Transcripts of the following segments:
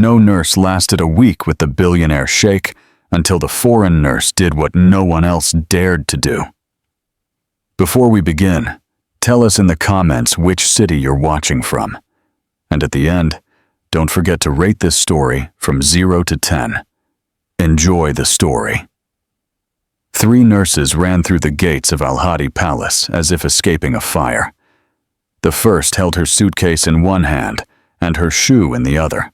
No nurse lasted a week with the billionaire sheikh until the foreign nurse did what no one else dared to do. Before we begin, tell us in the comments which city you're watching from. And at the end, don't forget to rate this story from 0 to 10. Enjoy the story. 3 nurses ran through the gates of Al-Hadi Palace as if escaping a fire. The first held her suitcase in one hand and her shoe in the other.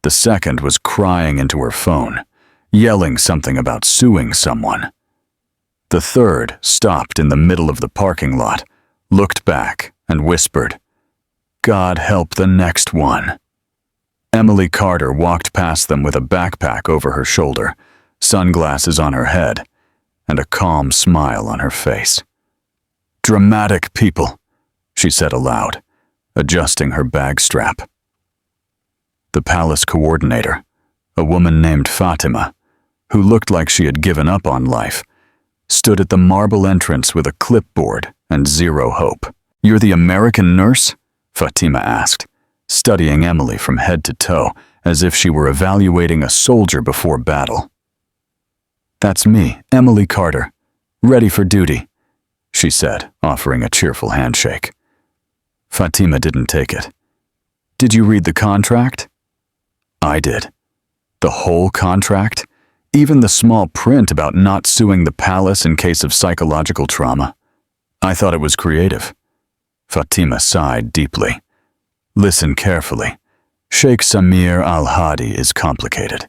The second was crying into her phone, yelling something about suing someone. The third stopped in the middle of the parking lot, looked back, and whispered, "God help the next one." Emily Carter walked past them with a backpack over her shoulder, sunglasses on her head, and a calm smile on her face. "Dramatic people," she said aloud, adjusting her bag strap. The palace coordinator, a woman named Fatima, who looked like she had given up on life, stood at the marble entrance with a clipboard and zero hope. "You're the American nurse?" Fatima asked, studying Emily from head to toe as if she were evaluating a soldier before battle. "That's me, Emily Carter, ready for duty," she said, offering a cheerful handshake. Fatima didn't take it. "Did you read the contract?" "I did." "The whole contract? Even the small print about not suing the palace in case of psychological trauma? I thought it was creative." Fatima sighed deeply. "Listen carefully. Sheikh Samir Al-Hadi is complicated.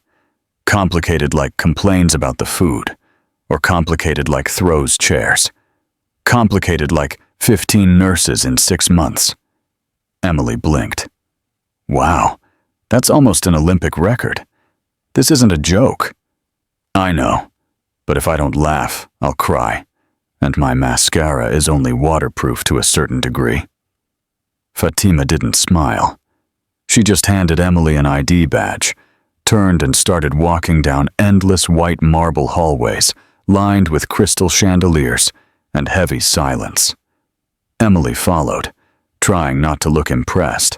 Complicated like complains about the food, or complicated like throws chairs. Complicated like 15 nurses in 6 months. Emily blinked. "Wow, that's almost an Olympic record. This isn't a joke." "I know, but if I don't laugh, I'll cry, and my mascara is only waterproof to a certain degree." Fatima didn't smile. She just handed Emily an ID badge, turned and started walking down endless white marble hallways lined with crystal chandeliers and heavy silence. Emily followed, trying not to look impressed,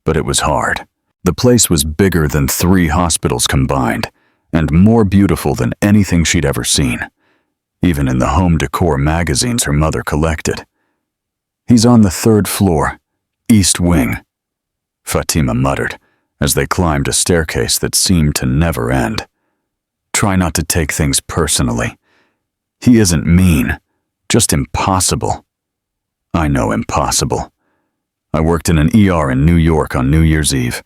but it was hard. The place was bigger than 3 hospitals combined, and more beautiful than anything she'd ever seen, even in the home decor magazines her mother collected. "He's on the 3rd floor, East Wing," Fatima muttered as they climbed a staircase that seemed to never end. "Try not to take things personally. He isn't mean, just impossible." "I know impossible. I worked in an ER in New York on New Year's Eve.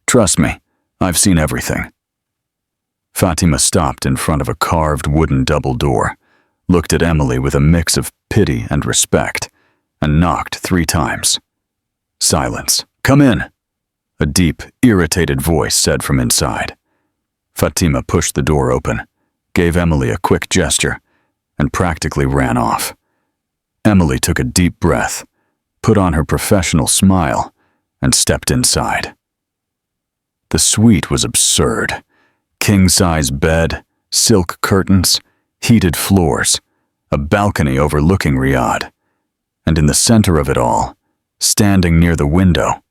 Trust me, I've seen everything." Fatima stopped in front of a carved wooden double door, looked at Emily with a mix of pity and respect, and knocked 3 times. Silence. "Come in," a deep, irritated voice said from inside. Fatima pushed the door open, gave Emily a quick gesture, and practically ran off. Emily took a deep breath, put on her professional smile, and stepped inside. The suite was absurd. King-size bed, silk curtains, heated floors, a balcony overlooking Riyadh, and in the center of it all, standing near the window,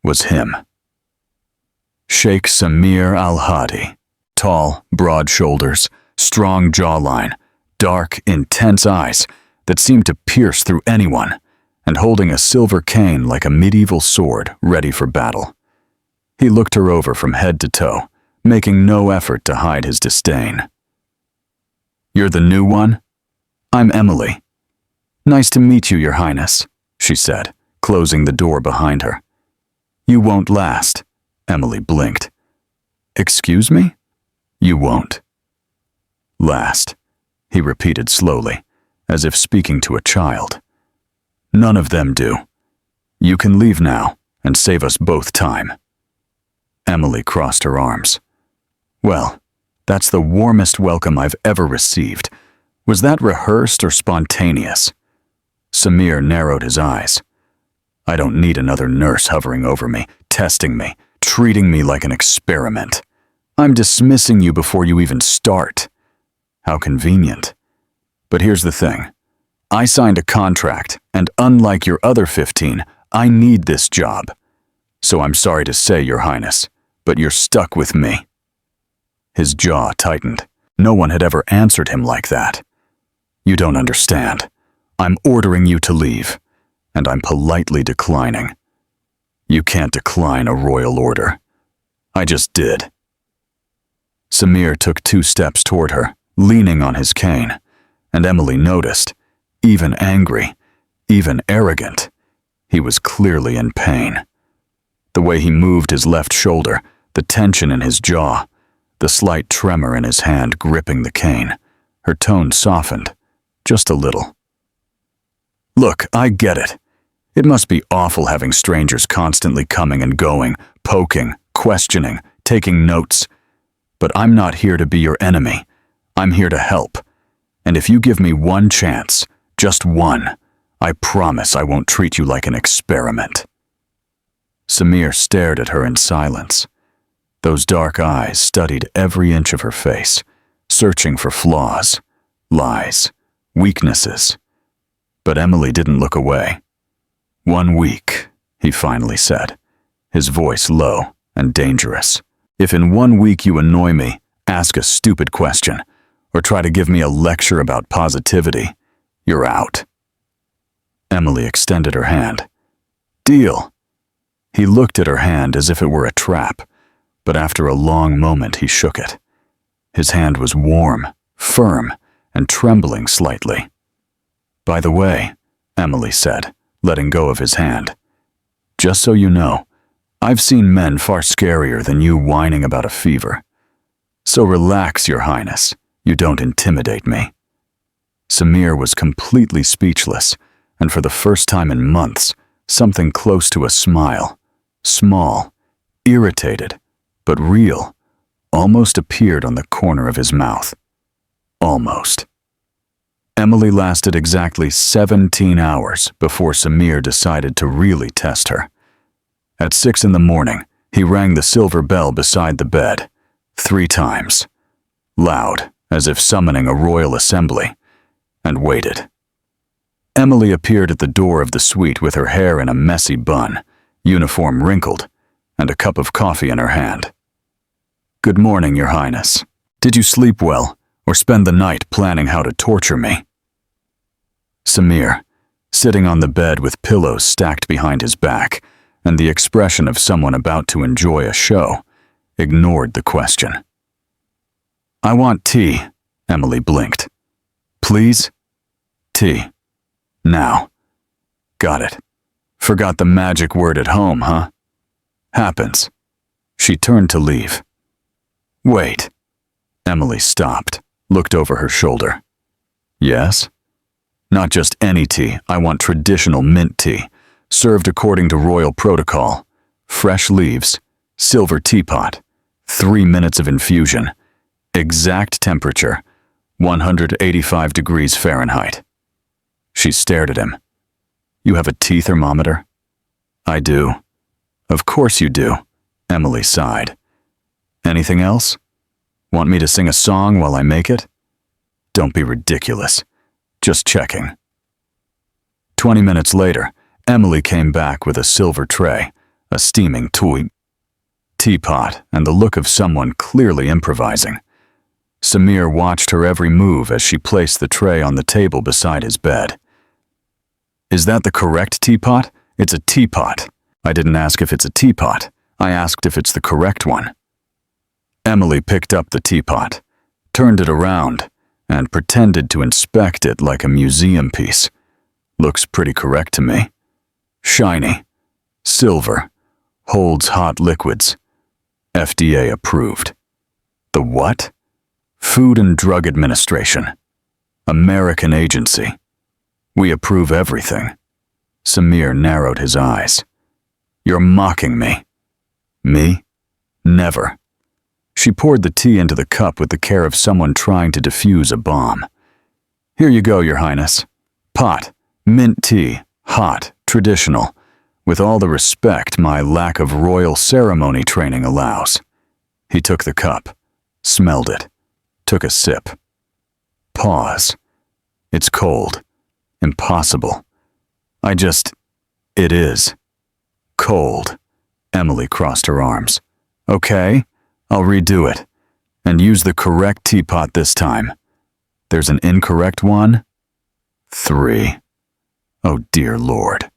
was him. Sheikh Samir Al-Hadi, tall, broad shoulders, strong jawline, dark, intense eyes that seemed to pierce through anyone, and holding a silver cane like a medieval sword ready for battle. He looked her over from head to toe, making no effort to hide his disdain. "You're the new one? I'm Emily." "Nice to meet you, Your Highness," she said, closing the door behind her. "You won't last," Emily blinked. "Excuse me? You won't." "Last," he repeated slowly, as if speaking to a child. "None of them do. You can leave now and save us both time." Emily crossed her arms. "Well, that's the warmest welcome I've ever received. Was that rehearsed or spontaneous?" Samir narrowed his eyes. "I don't need another nurse hovering over me, testing me, treating me like an experiment. I'm dismissing you before you even start." How convenient. But here's the thing. I signed a contract, and unlike your other 15, I need this job. So I'm sorry to say, Your Highness, but you're stuck with me." His jaw tightened. No one had ever answered him like that. "You don't understand. I'm ordering you to leave, and I'm politely declining." "You can't decline a royal order." "I just did." Samir took 2 steps toward her, leaning on his cane, and Emily noticed, even angry, even arrogant, he was clearly in pain. The way he moved his left shoulder, the tension in his jaw, the slight tremor in his hand gripping the cane, her tone softened, just a little. "Look, I get it. It must be awful having strangers constantly coming and going, poking, questioning, taking notes. But I'm not here to be your enemy. I'm here to help. And if you give me one chance, just one, I promise I won't treat you like an experiment." Samir stared at her in silence. Those dark eyes studied every inch of her face, searching for flaws, lies, weaknesses. But Emily didn't look away. "1 week," he finally said, his voice low and dangerous. "If in 1 week you annoy me, ask a stupid question, or try to give me a lecture about positivity, you're out." Emily extended her hand. "Deal." He looked at her hand as if it were a trap, but after a long moment he shook it. His hand was warm, firm, and trembling slightly. "By the way," Emily said, letting go of his hand, "just so you know, I've seen men far scarier than you whining about a fever. So relax, Your Highness. You don't intimidate me." Samir was completely speechless, and for the first time in months, something close to a smile, small, irritated, but real, almost appeared on the corner of his mouth. Almost. Emily lasted exactly 17 hours before Samir decided to really test her. At 6 in the morning, he rang the silver bell beside the bed, 3 times, loud, as if summoning a royal assembly, and waited. Emily appeared at the door of the suite with her hair in a messy bun, uniform wrinkled, and a cup of coffee in her hand. "Good morning, Your Highness. Did you sleep well, or spend the night planning how to torture me?" Samir, sitting on the bed with pillows stacked behind his back, and the expression of someone about to enjoy a show, ignored the question. "I want tea," Emily blinked. "Please?" "Tea. Now." "Got it. Forgot the magic word at home, huh?" "Happens." She turned to leave. "Wait." Emily stopped, looked over her shoulder. "Yes?" "Not just any tea. I want traditional mint tea, served according to royal protocol. Fresh leaves, silver teapot, 3 minutes of infusion, exact temperature, 185 degrees Fahrenheit. She stared at him. "You have a tea thermometer?" "I do." "Of course you do," Emily sighed. "Anything else? Want me to sing a song while I make it?" "Don't be ridiculous. Just checking." 20 minutes later, Emily came back with a silver tray, a steaming teapot, and the look of someone clearly improvising. Samir watched her every move as she placed the tray on the table beside his bed. "Is that the correct teapot? It's a teapot. I didn't ask if it's a teapot. I asked if it's the correct one." Emily picked up the teapot, turned it around, and pretended to inspect it like a museum piece. "Looks pretty correct to me. Shiny, silver, holds hot liquids. FDA approved." "The what?" "Food and Drug Administration. American agency. We approve everything." Samir narrowed his eyes. "You're mocking me." "Me? Never." She poured the tea into the cup with the care of someone trying to defuse a bomb. "Here you go, Your Highness. Pot, mint tea, hot, traditional, with all the respect my lack of royal ceremony training allows." He took the cup, smelled it, took a sip. Pause. "It's cold. Impossible. It is. Cold." Emily crossed her arms. Okay, I'll redo it. And use the correct teapot this time. There's an incorrect one? 3. Oh dear Lord.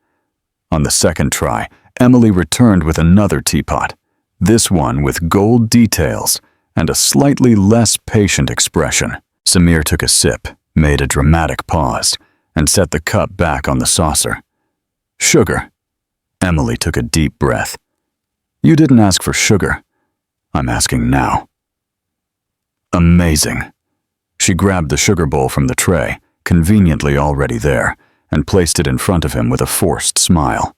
On the second try, Emily returned with another teapot, this one with gold details and a slightly less patient expression. Samir took a sip, made a dramatic pause, and set the cup back on the saucer. Sugar. Emily took a deep breath. You didn't ask for sugar. I'm asking now. Amazing. She grabbed the sugar bowl from the tray, conveniently already there, and placed it in front of him with a forced smile.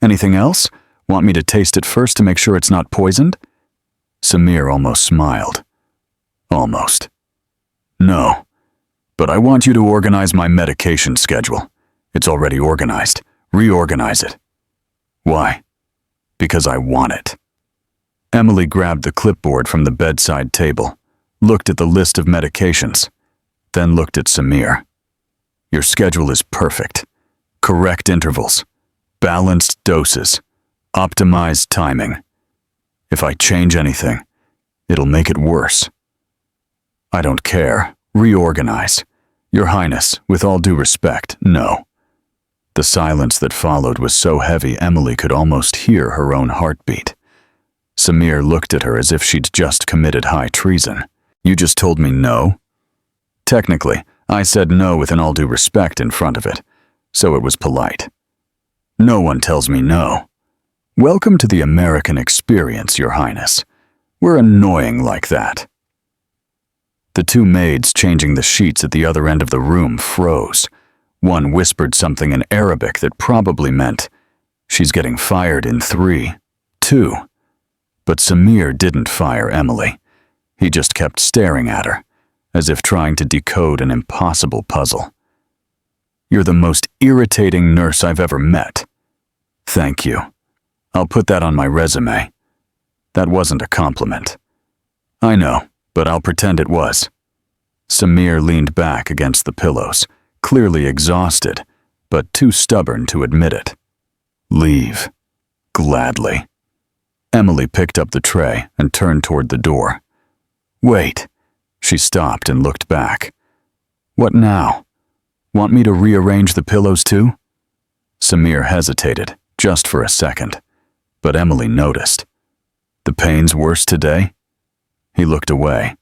Anything else? Want me to taste it first to make sure it's not poisoned? Samir almost smiled. Almost. No. But I want you to organize my medication schedule. It's already organized. Reorganize it. Why? Because I want it. Emily grabbed the clipboard from the bedside table, looked at the list of medications, then looked at Samir. Your schedule is perfect. Correct intervals. Balanced doses. Optimized timing. If I change anything, it'll make it worse. I don't care. Reorganize. Your Highness, with all due respect, no. The silence that followed was so heavy Emily could almost hear her own heartbeat. Samir looked at her as if she'd just committed high treason. You just told me no? Technically, I said no with an all due respect in front of it, so it was polite. No one tells me no. Welcome to the American experience, Your Highness. We're annoying like that. The two maids changing the sheets at the other end of the room froze. One whispered something in Arabic that probably meant, she's getting fired in 3, 2. But Samir didn't fire Emily. He just kept staring at her, as if trying to decode an impossible puzzle. You're the most irritating nurse I've ever met. Thank you. I'll put that on my resume. That wasn't a compliment. I know, but I'll pretend it was. Samir leaned back against the pillows, clearly exhausted, but too stubborn to admit it. Leave. Gladly. Emily picked up the tray and turned toward the door. Wait. She stopped and looked back. What now? Want me to rearrange the pillows too? Samir hesitated, just for a second, but Emily noticed. The pain's worse today? He looked away.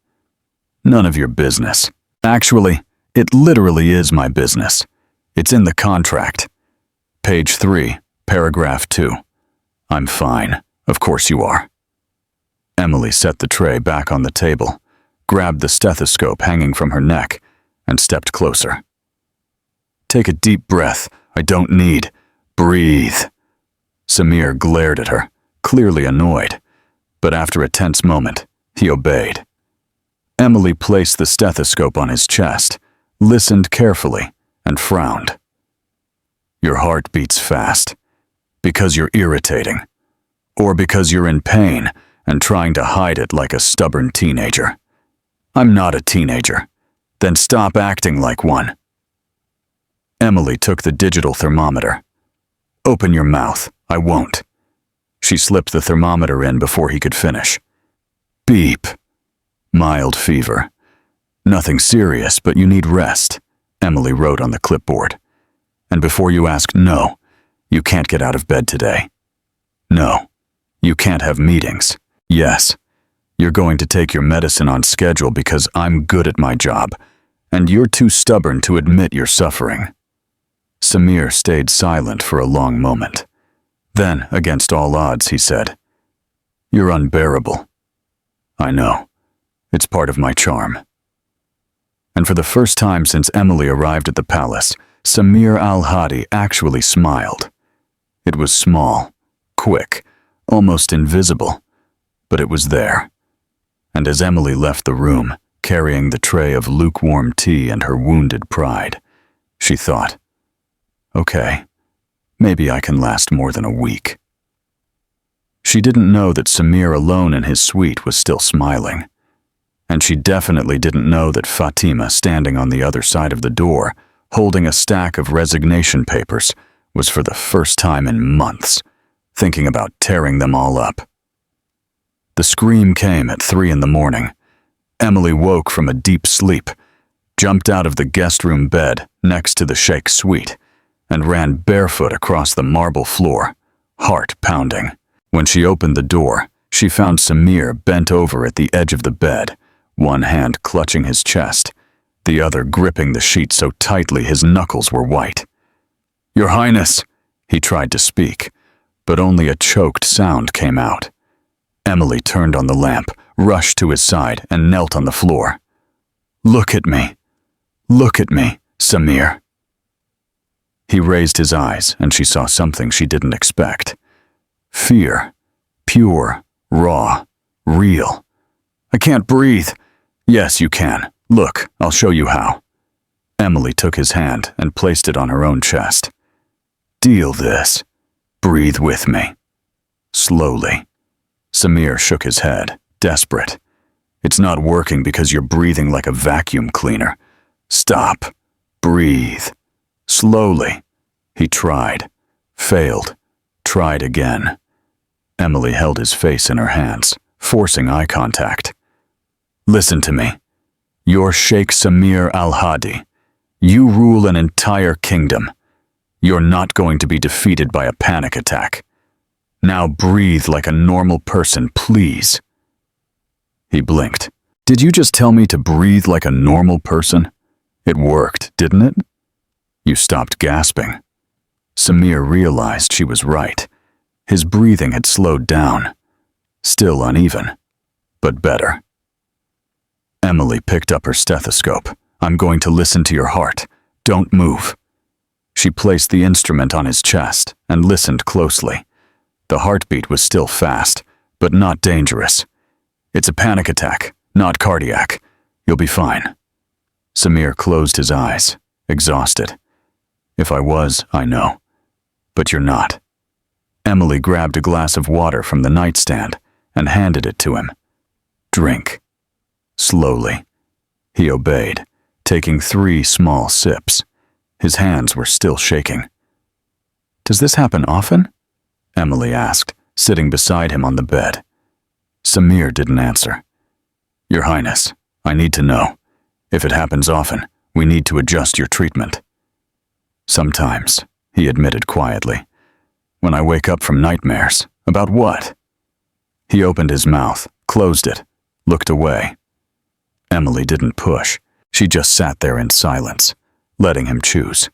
None of your business. Actually, it literally is my business. It's in the contract. Page 3, paragraph 2. I'm fine. Of course you are. Emily set the tray back on the table, grabbed the stethoscope hanging from her neck, and stepped closer. Take a deep breath. I don't need. Breathe. Samir glared at her, clearly annoyed, but after a tense moment, he obeyed. Emily placed the stethoscope on his chest, listened carefully, and frowned. Your heart beats fast, because you're irritating, or because you're in pain and trying to hide it like a stubborn teenager. I'm not a teenager. Then stop acting like one. Emily took the digital thermometer. Open your mouth. I won't. She slipped the thermometer in before he could finish. Beep. Mild fever. Nothing serious, but you need rest, Emily wrote on the clipboard. And before you ask, no, you can't get out of bed today. No, you can't have meetings. Yes, you're going to take your medicine on schedule because I'm good at my job, and you're too stubborn to admit you're suffering. Samir stayed silent for a long moment. Then, against all odds, he said, You're unbearable. I know. It's part of my charm. And for the first time since Emily arrived at the palace, Samir al-Hadi actually smiled. It was small, quick, almost invisible, but it was there. And as Emily left the room, carrying the tray of lukewarm tea and her wounded pride, she thought, okay, maybe I can last more than a week. She didn't know that Samir alone in his suite was still smiling. And she definitely didn't know that Fatima, standing on the other side of the door, holding a stack of resignation papers, was for the first time in months thinking about tearing them all up. The scream came at 3 in the morning. Emily woke from a deep sleep, jumped out of the guest room bed next to the Sheikh's suite, and ran barefoot across the marble floor, heart pounding. When she opened the door, she found Samir bent over at the edge of the bed, one hand clutching his chest, the other gripping the sheet so tightly his knuckles were white. "Your Highness," he tried to speak, but only a choked sound came out. Emily turned on the lamp, rushed to his side, and knelt on the floor. "Look at me. Look at me, Samir." He raised his eyes, and she saw something she didn't expect. Fear. Pure, raw, real. "I can't breathe." "Yes, you can. Look, I'll show you how." Emily took his hand and placed it on her own chest. "Deal this. Breathe with me." Slowly. Samir shook his head, desperate. "It's not working because you're breathing like a vacuum cleaner. Stop. Breathe." Slowly. He tried. Failed. Tried again. Emily held his face in her hands, forcing eye contact. "Listen to me. You're Sheikh Samir al-Hadi. You rule an entire kingdom. You're not going to be defeated by a panic attack. Now breathe like a normal person, please." He blinked. "Did you just tell me to breathe like a normal person? It worked, didn't it?" You stopped gasping. Samir realized she was right. His breathing had slowed down. Still uneven, but better. Emily picked up her stethoscope. "I'm going to listen to your heart. Don't move." She placed the instrument on his chest and listened closely. The heartbeat was still fast, but not dangerous. "It's a panic attack, not cardiac. You'll be fine." Samir closed his eyes, exhausted. "If I was, I know. But you're not." Emily grabbed a glass of water from the nightstand and handed it to him. "Drink." Slowly. He obeyed, taking 3 small sips. His hands were still shaking. "Does this happen often?" Emily asked, sitting beside him on the bed. Samir didn't answer. "Your Highness, I need to know. If it happens often, we need to adjust your treatment." "Sometimes," he admitted quietly. "When I wake up from nightmares." "About what?" He opened his mouth, closed it, looked away. Emily didn't push. She just sat there in silence, letting him choose.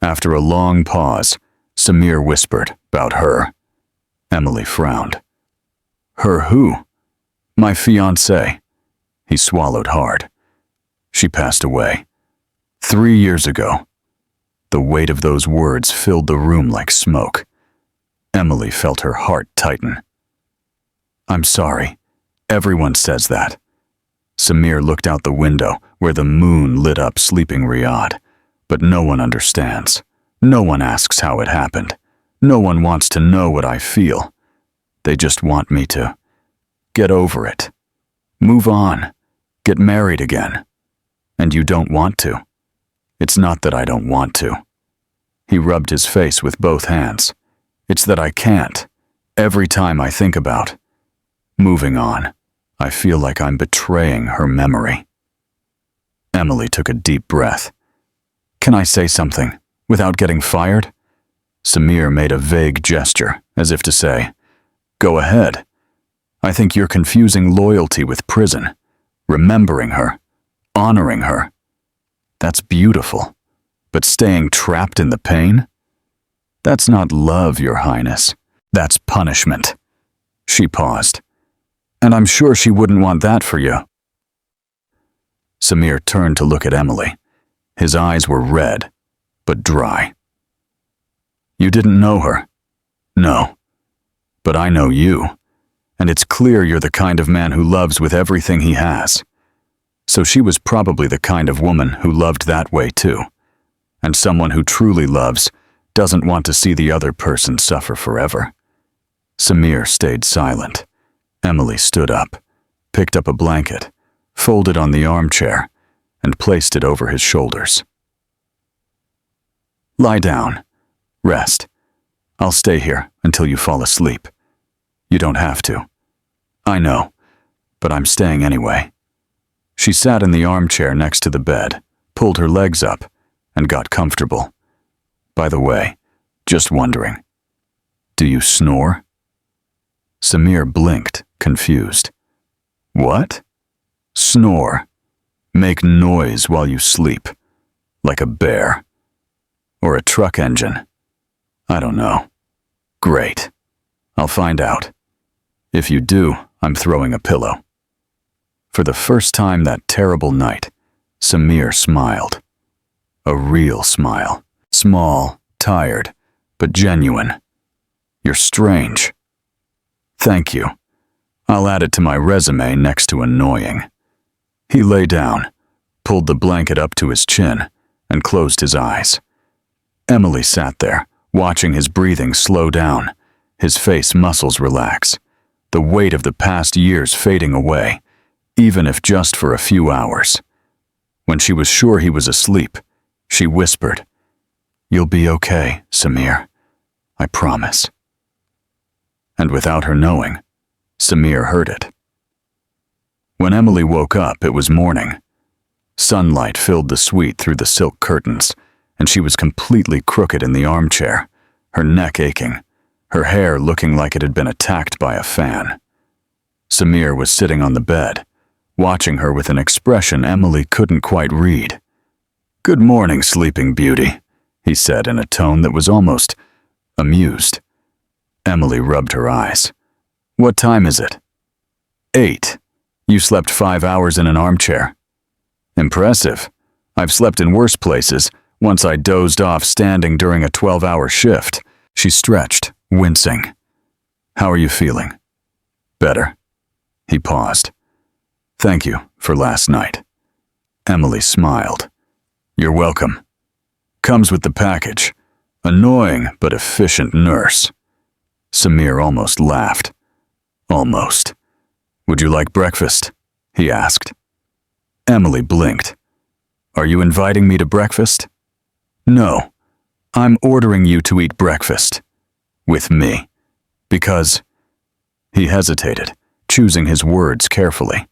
After a long pause, Samir whispered, "About her." Emily frowned. "Her who?" "My fiancée." He swallowed hard. "She passed away 3 years ago." The weight of those words filled the room like smoke. Emily felt her heart tighten. "I'm sorry. Everyone says that." Samir looked out the window where the moon lit up sleeping Riyadh, but no one understands. No one asks how it happened. No one wants to know what I feel. They just want me to get over it. Move on. Get married again. And you don't want to. It's not that I don't want to. He rubbed his face with both hands. It's that I can't. Every time I think about moving on, I feel like I'm betraying her memory. Emily took a deep breath. "Can I say something, without getting fired?" Samir made a vague gesture, as if to say, "Go ahead. I think you're confusing loyalty with prison. Remembering her, honoring her. That's beautiful. But staying trapped in the pain? That's not love, Your Highness. That's punishment." She paused. "And I'm sure she wouldn't want that for you." Samir turned to look at Emily. His eyes were red, but dry. "You didn't know her?" "No. But I know you. And it's clear you're the kind of man who loves with everything he has. So she was probably the kind of woman who loved that way too. And someone who truly loves doesn't want to see the other person suffer forever." Samir stayed silent. Emily stood up, picked up a blanket, folded on the armchair, and placed it over his shoulders. "Lie down. Rest. I'll stay here until you fall asleep. You don't have to. I know, but I'm staying anyway. She sat in the armchair next to the bed, pulled her legs up, and got comfortable. By the way, just wondering, do you snore? Samir blinked, confused. What? Snore. Make noise while you sleep. Like a bear. Or a truck engine. I don't know. Great. I'll find out. If you do, I'm throwing a pillow. For the first time that terrible night, Samir smiled. A real smile. Small, tired, but genuine. You're strange. Thank you. I'll add it to my resume next to annoying. He lay down, pulled the blanket up to his chin, and closed his eyes. Emily sat there, watching his breathing slow down, his face muscles relax, the weight of the past years fading away, even if just for a few hours. When she was sure he was asleep, she whispered, "You'll be okay, Samir. I promise." And without her knowing, Samir heard it. When Emily woke up, it was morning. Sunlight filled the suite through the silk curtains, and she was completely crooked in the armchair, her neck aching, her hair looking like it had been attacked by a fan. Samir was sitting on the bed, watching her with an expression Emily couldn't quite read. "Good morning, Sleeping Beauty," he said in a tone that was almost amused. Emily rubbed her eyes. "What time is it?" 8. You slept 5 hours in an armchair. Impressive. I've slept in worse places, once I dozed off standing during a 12-hour shift. She stretched, wincing. "How are you feeling?" "Better." He paused. "Thank you for last night." Emily smiled. "You're welcome. Comes with the package. Annoying but efficient nurse." Samir almost laughed. "Almost. Would you like breakfast?" he asked. Emily blinked. "Are you inviting me to breakfast?" "No. I'm ordering you to eat breakfast. With me. Because..." He hesitated, choosing his words carefully.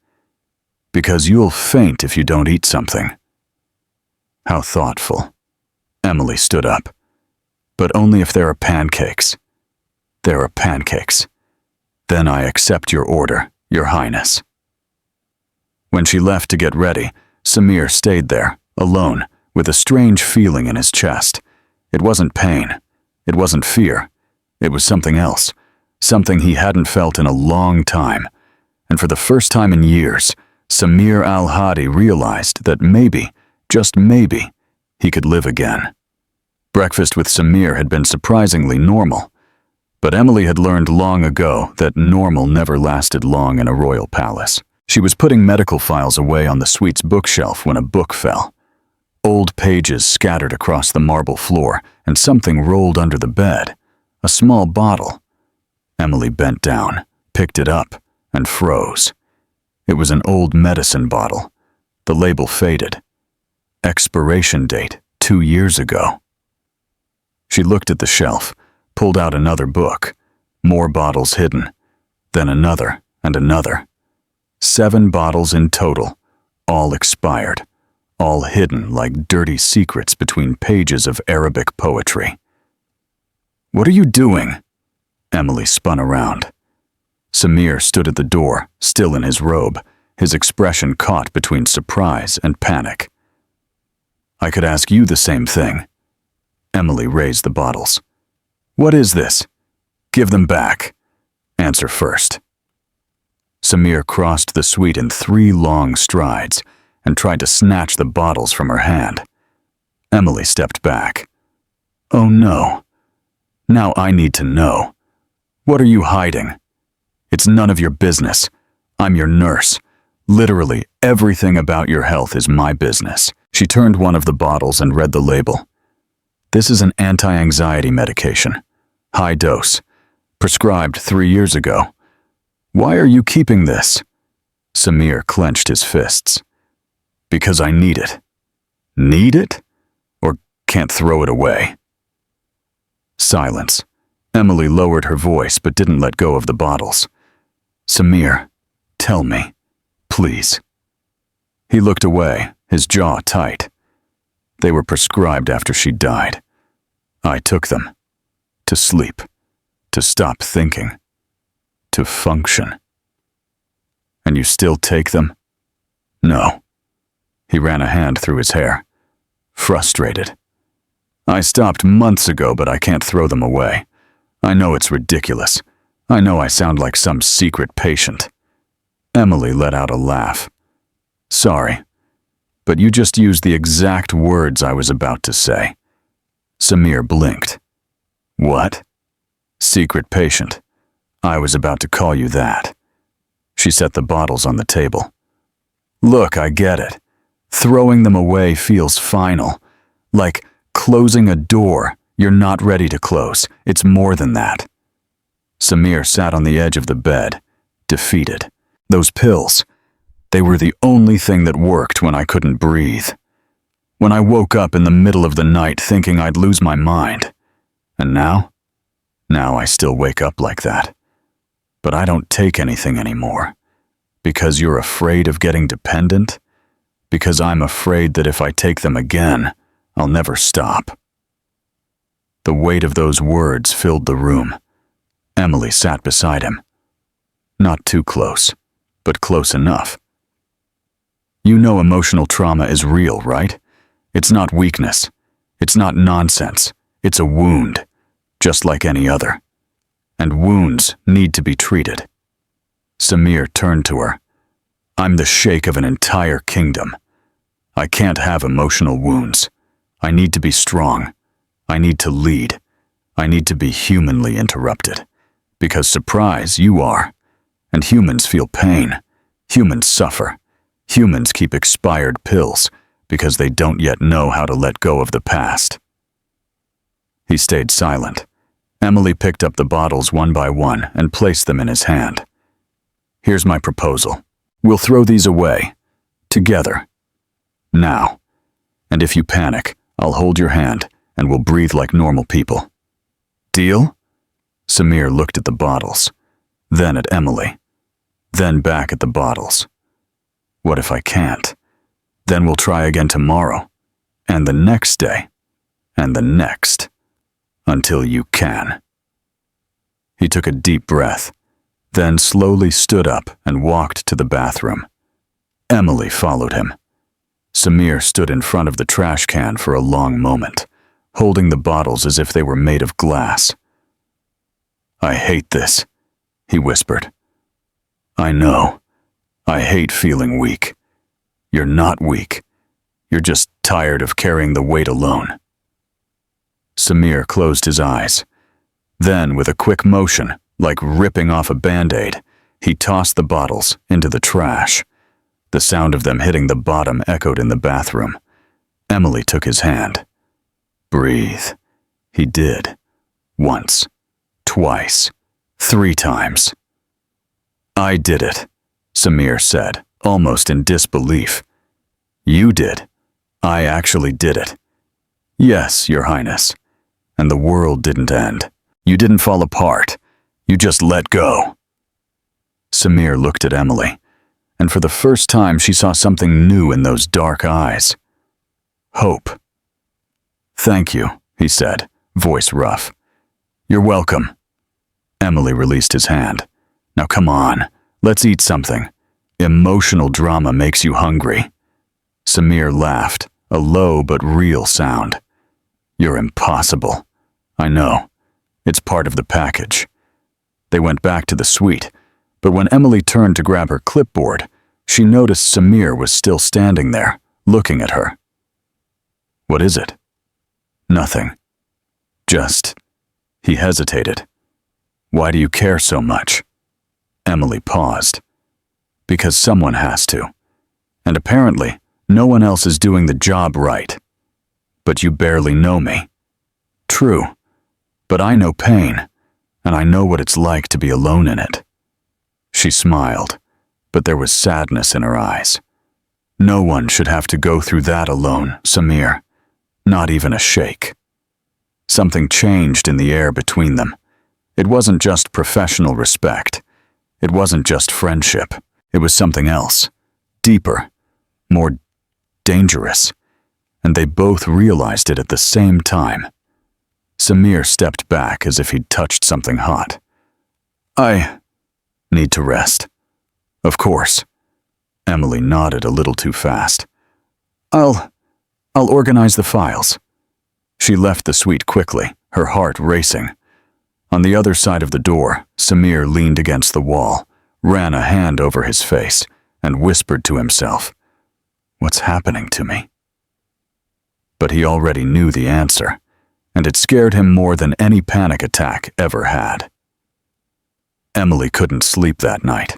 "Because you'll faint if you don't eat something." How thoughtful. Emily stood up. "But only if there are pancakes." "There are pancakes. Then I accept your order, Your Highness." When she left to get ready, Samir stayed there, alone, with a strange feeling in his chest. It wasn't pain. It wasn't fear. It was something else, something he hadn't felt in a long time. And for the first time in years, Samir al-Hadi realized that maybe, just maybe, he could live again. Breakfast with Samir had been surprisingly normal. But Emily had learned long ago that normal never lasted long in a royal palace. She was putting medical files away on the suite's bookshelf when a book fell. Old pages scattered across the marble floor, and something rolled under the bed. A small bottle. Emily bent down, picked it up, and froze. It was an old medicine bottle. The label faded. Expiration date 2 years ago. She looked at the shelf, pulled out another book, more bottles hidden, then another and another. 7 bottles in total, all expired, all hidden like dirty secrets between pages of Arabic poetry. "What are you doing?" Emily spun around. Samir stood at the door, still in his robe, his expression caught between surprise and panic. "I could ask you the same thing." Emily raised the bottles. "What is this?" "Give them back. Answer first." Samir crossed the suite in 3 long strides and tried to snatch the bottles from her hand. Emily stepped back. "Oh no. Now I need to know. What are you hiding? It's none of your business. I'm your nurse. Literally everything about your health is my business." She turned one of the bottles and read the label. "This is an anti-anxiety medication. High dose. Prescribed 3 years ago. Why are you keeping this?" Samir clenched his fists. "Because I need it." "Need it? Or can't throw it away?" Silence. Emily lowered her voice but didn't let go of the bottles. Samir, tell me, please. He looked away, his jaw tight. They were prescribed after she died. I took them. To sleep. To stop thinking. To function. And you still take them? No. He ran a hand through his hair. Frustrated. I stopped months ago, but I can't throw them away. I know it's ridiculous. I know I sound like some secret patient. Emily let out a laugh. Sorry, but you just used the exact words I was about to say. Samir blinked. What? Secret patient. I was about to call you that. She set the bottles on the table. Look, I get it. Throwing them away feels final. Like closing a door you're not ready to close. It's more than that. Samir sat on the edge of the bed, defeated. Those pills, they were the only thing that worked when I couldn't breathe. When I woke up in the middle of the night thinking I'd lose my mind. And now? Now I still wake up like that. But I don't take anything anymore. Because you're afraid of getting dependent? Because I'm afraid that if I take them again, I'll never stop. The weight of those words filled the room. Emily sat beside him. Not too close, but close enough. You know emotional trauma is real, right? It's not weakness. It's not nonsense. It's a wound, just like any other. And wounds need to be treated. Samir turned to her. I'm the sheikh of an entire kingdom. I can't have emotional wounds. I need to be strong. I need to lead. I need to be humanly interrupted. Because surprise, you are. And humans feel pain. Humans suffer. Humans keep expired pills because they don't yet know how to let go of the past. He stayed silent. Emily picked up the bottles one by one and placed them in his hand. Here's my proposal. We'll throw these away. Together. Now. And if you panic, I'll hold your hand and we'll breathe like normal people. Deal? Samir looked at the bottles, then at Emily, then back at the bottles. What if I can't? Then we'll try again tomorrow, and the next day, and the next, until you can. He took a deep breath, then slowly stood up and walked to the bathroom. Emily followed him. Samir stood in front of the trash can for a long moment, holding the bottles as if they were made of glass. I hate this, he whispered. I know. I hate feeling weak. You're not weak. You're just tired of carrying the weight alone. Samir closed his eyes. Then, with a quick motion, like ripping off a Band-Aid, he tossed the bottles into the trash. The sound of them hitting the bottom echoed in the bathroom. Emily took his hand. Breathe. He did. Once. Twice. 3 times. I did it, Samir said, almost in disbelief. You did. I actually did it. Yes, Your Highness. And the world didn't end. You didn't fall apart. You just let go. Samir looked at Emily, and for the first time she saw something new in those dark eyes. Hope. Thank you, he said, voice rough. You're welcome. Emily released his hand. Now come on, let's eat something. Emotional drama makes you hungry. Samir laughed, a low but real sound. You're impossible. I know. It's part of the package. They went back to the suite, but when Emily turned to grab her clipboard, she noticed Samir was still standing there, looking at her. What is it? Nothing. Just... He hesitated. Why do you care so much? Emily paused. Because someone has to. And apparently, no one else is doing the job right. But you barely know me. True. But I know pain, and I know what it's like to be alone in it. She smiled, but there was sadness in her eyes. No one should have to go through that alone, Samir. Not even a sheikh. Something changed in the air between them. It wasn't just professional respect. It wasn't just friendship. It was something else. Deeper. More dangerous. And they both realized it at the same time. Samir stepped back as if he'd touched something hot. I need to rest. Of course. Emily nodded a little too fast. I'll organize the files. She left the suite quickly, her heart racing. On the other side of the door, Samir leaned against the wall, ran a hand over his face, and whispered to himself, "What's happening to me?" But he already knew the answer, and it scared him more than any panic attack ever had. Emily couldn't sleep that night.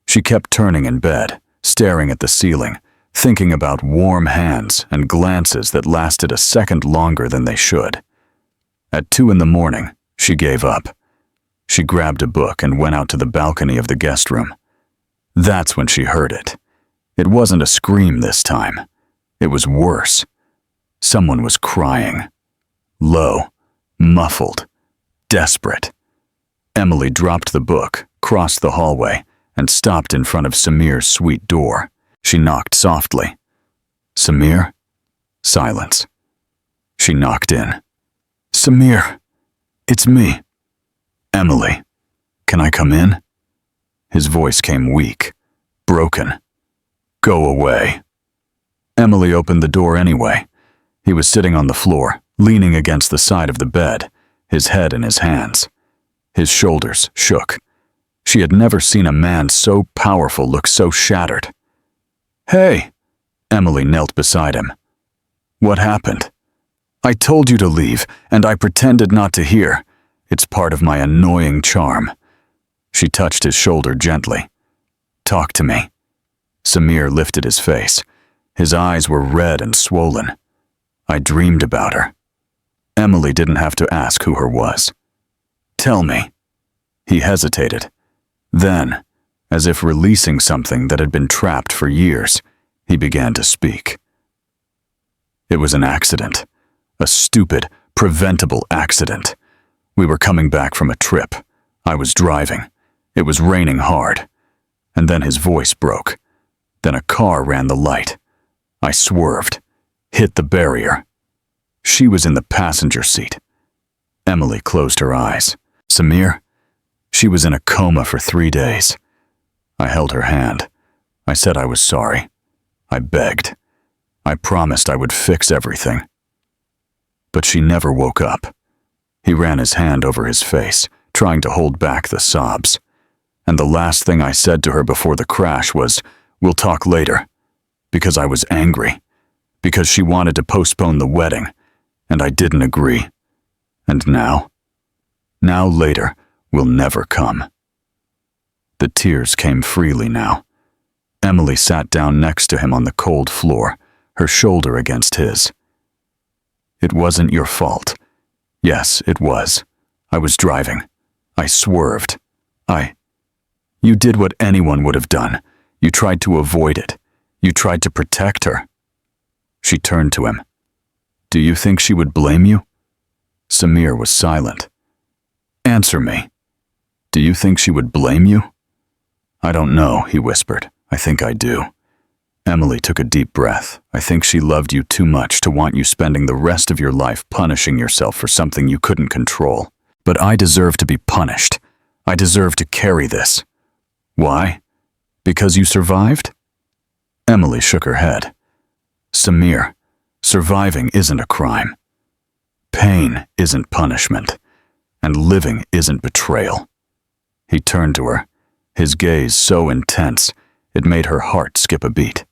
She kept turning in bed, staring at the ceiling, thinking about warm hands and glances that lasted a second longer than they should. At 2 a.m, she gave up. She grabbed a book and went out to the balcony of the guest room. That's when she heard it. It wasn't a scream this time. It was worse. Someone was crying. Low, muffled, desperate. Emily dropped the book, crossed the hallway, and stopped in front of Samir's suite door. She knocked softly. "Samir?" Silence. She knocked in. "Samir, it's me." "Emily, can I come in?" His voice came weak, broken. "Go away." Emily opened the door anyway. He was sitting on the floor, leaning against the side of the bed, his head in his hands. His shoulders shook. She had never seen a man so powerful look so shattered. "Hey!" Emily knelt beside him. "What happened?" "I told you to leave, and I pretended not to hear. It's part of my annoying charm." She touched his shoulder gently. "Talk to me." Samir lifted his face. His eyes were red and swollen. "I dreamed about her." Emily didn't have to ask who her was. "Tell me." He hesitated. Then, as if releasing something that had been trapped for years, he began to speak. "It was an accident. A stupid, preventable accident. We were coming back from a trip. I was driving. It was raining hard. And then his voice broke. Then a car ran the light. I swerved, hit the barrier. She was in the passenger seat." Emily closed her eyes. "Samir?" "She was in a coma for 3 days. I held her hand. I said I was sorry. I begged. I promised I would fix everything. But she never woke up." He ran his hand over his face, trying to hold back the sobs. "And the last thing I said to her before the crash was, 'We'll talk later.' Because I was angry. Because she wanted to postpone the wedding, and I didn't agree. And now? Now later will never come." The tears came freely now. Emily sat down next to him on the cold floor, her shoulder against his. "It wasn't your fault. Yes, it was. I was driving. I swerved. You did what anyone would have done. You tried to avoid it. You tried to protect her." She turned to him. "Do you think she would blame you?" Samir was silent. "Answer me. Do you think she would blame you?" "I don't know," he whispered. "I think I do." Emily took a deep breath. "I think she loved you too much to want you spending the rest of your life punishing yourself for something you couldn't control. But I deserve to be punished. I deserve to carry this." "Why? Because you survived?" Emily shook her head. "Samir, surviving isn't a crime. Pain isn't punishment. And living isn't betrayal." He turned to her, his gaze so intense it made her heart skip a beat.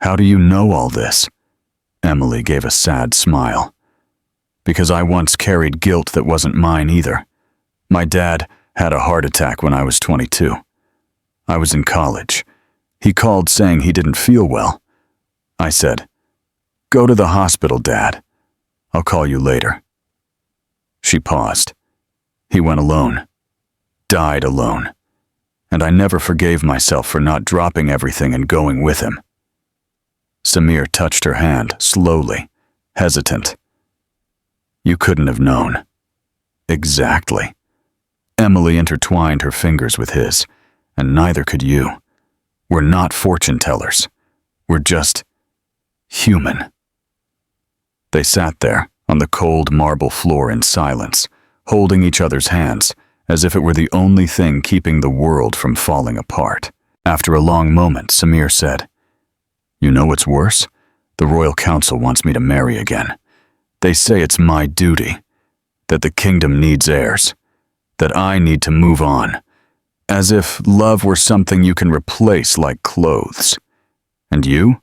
"How do you know all this?" Emily gave a sad smile. "Because I once carried guilt that wasn't mine either. My dad had a heart attack when I was 22. I was in college. He called saying he didn't feel well. I said, 'Go to the hospital, Dad. I'll call you later.'" She paused. He went alone. Died alone. And I never forgave myself for not dropping everything and going with him. Samir touched her hand, slowly, hesitant. "You couldn't have known." "Exactly." Emily intertwined her fingers with his, and neither could you. We're not fortune tellers. We're just human. They sat there on the cold marble floor in silence, holding each other's hands, as if it were the only thing keeping the world from falling apart. After a long moment, Samir said, "You know what's worse? The Royal Council wants me to marry again. They say it's my duty, that the kingdom needs heirs, that I need to move on, as if love were something you can replace like clothes. And you?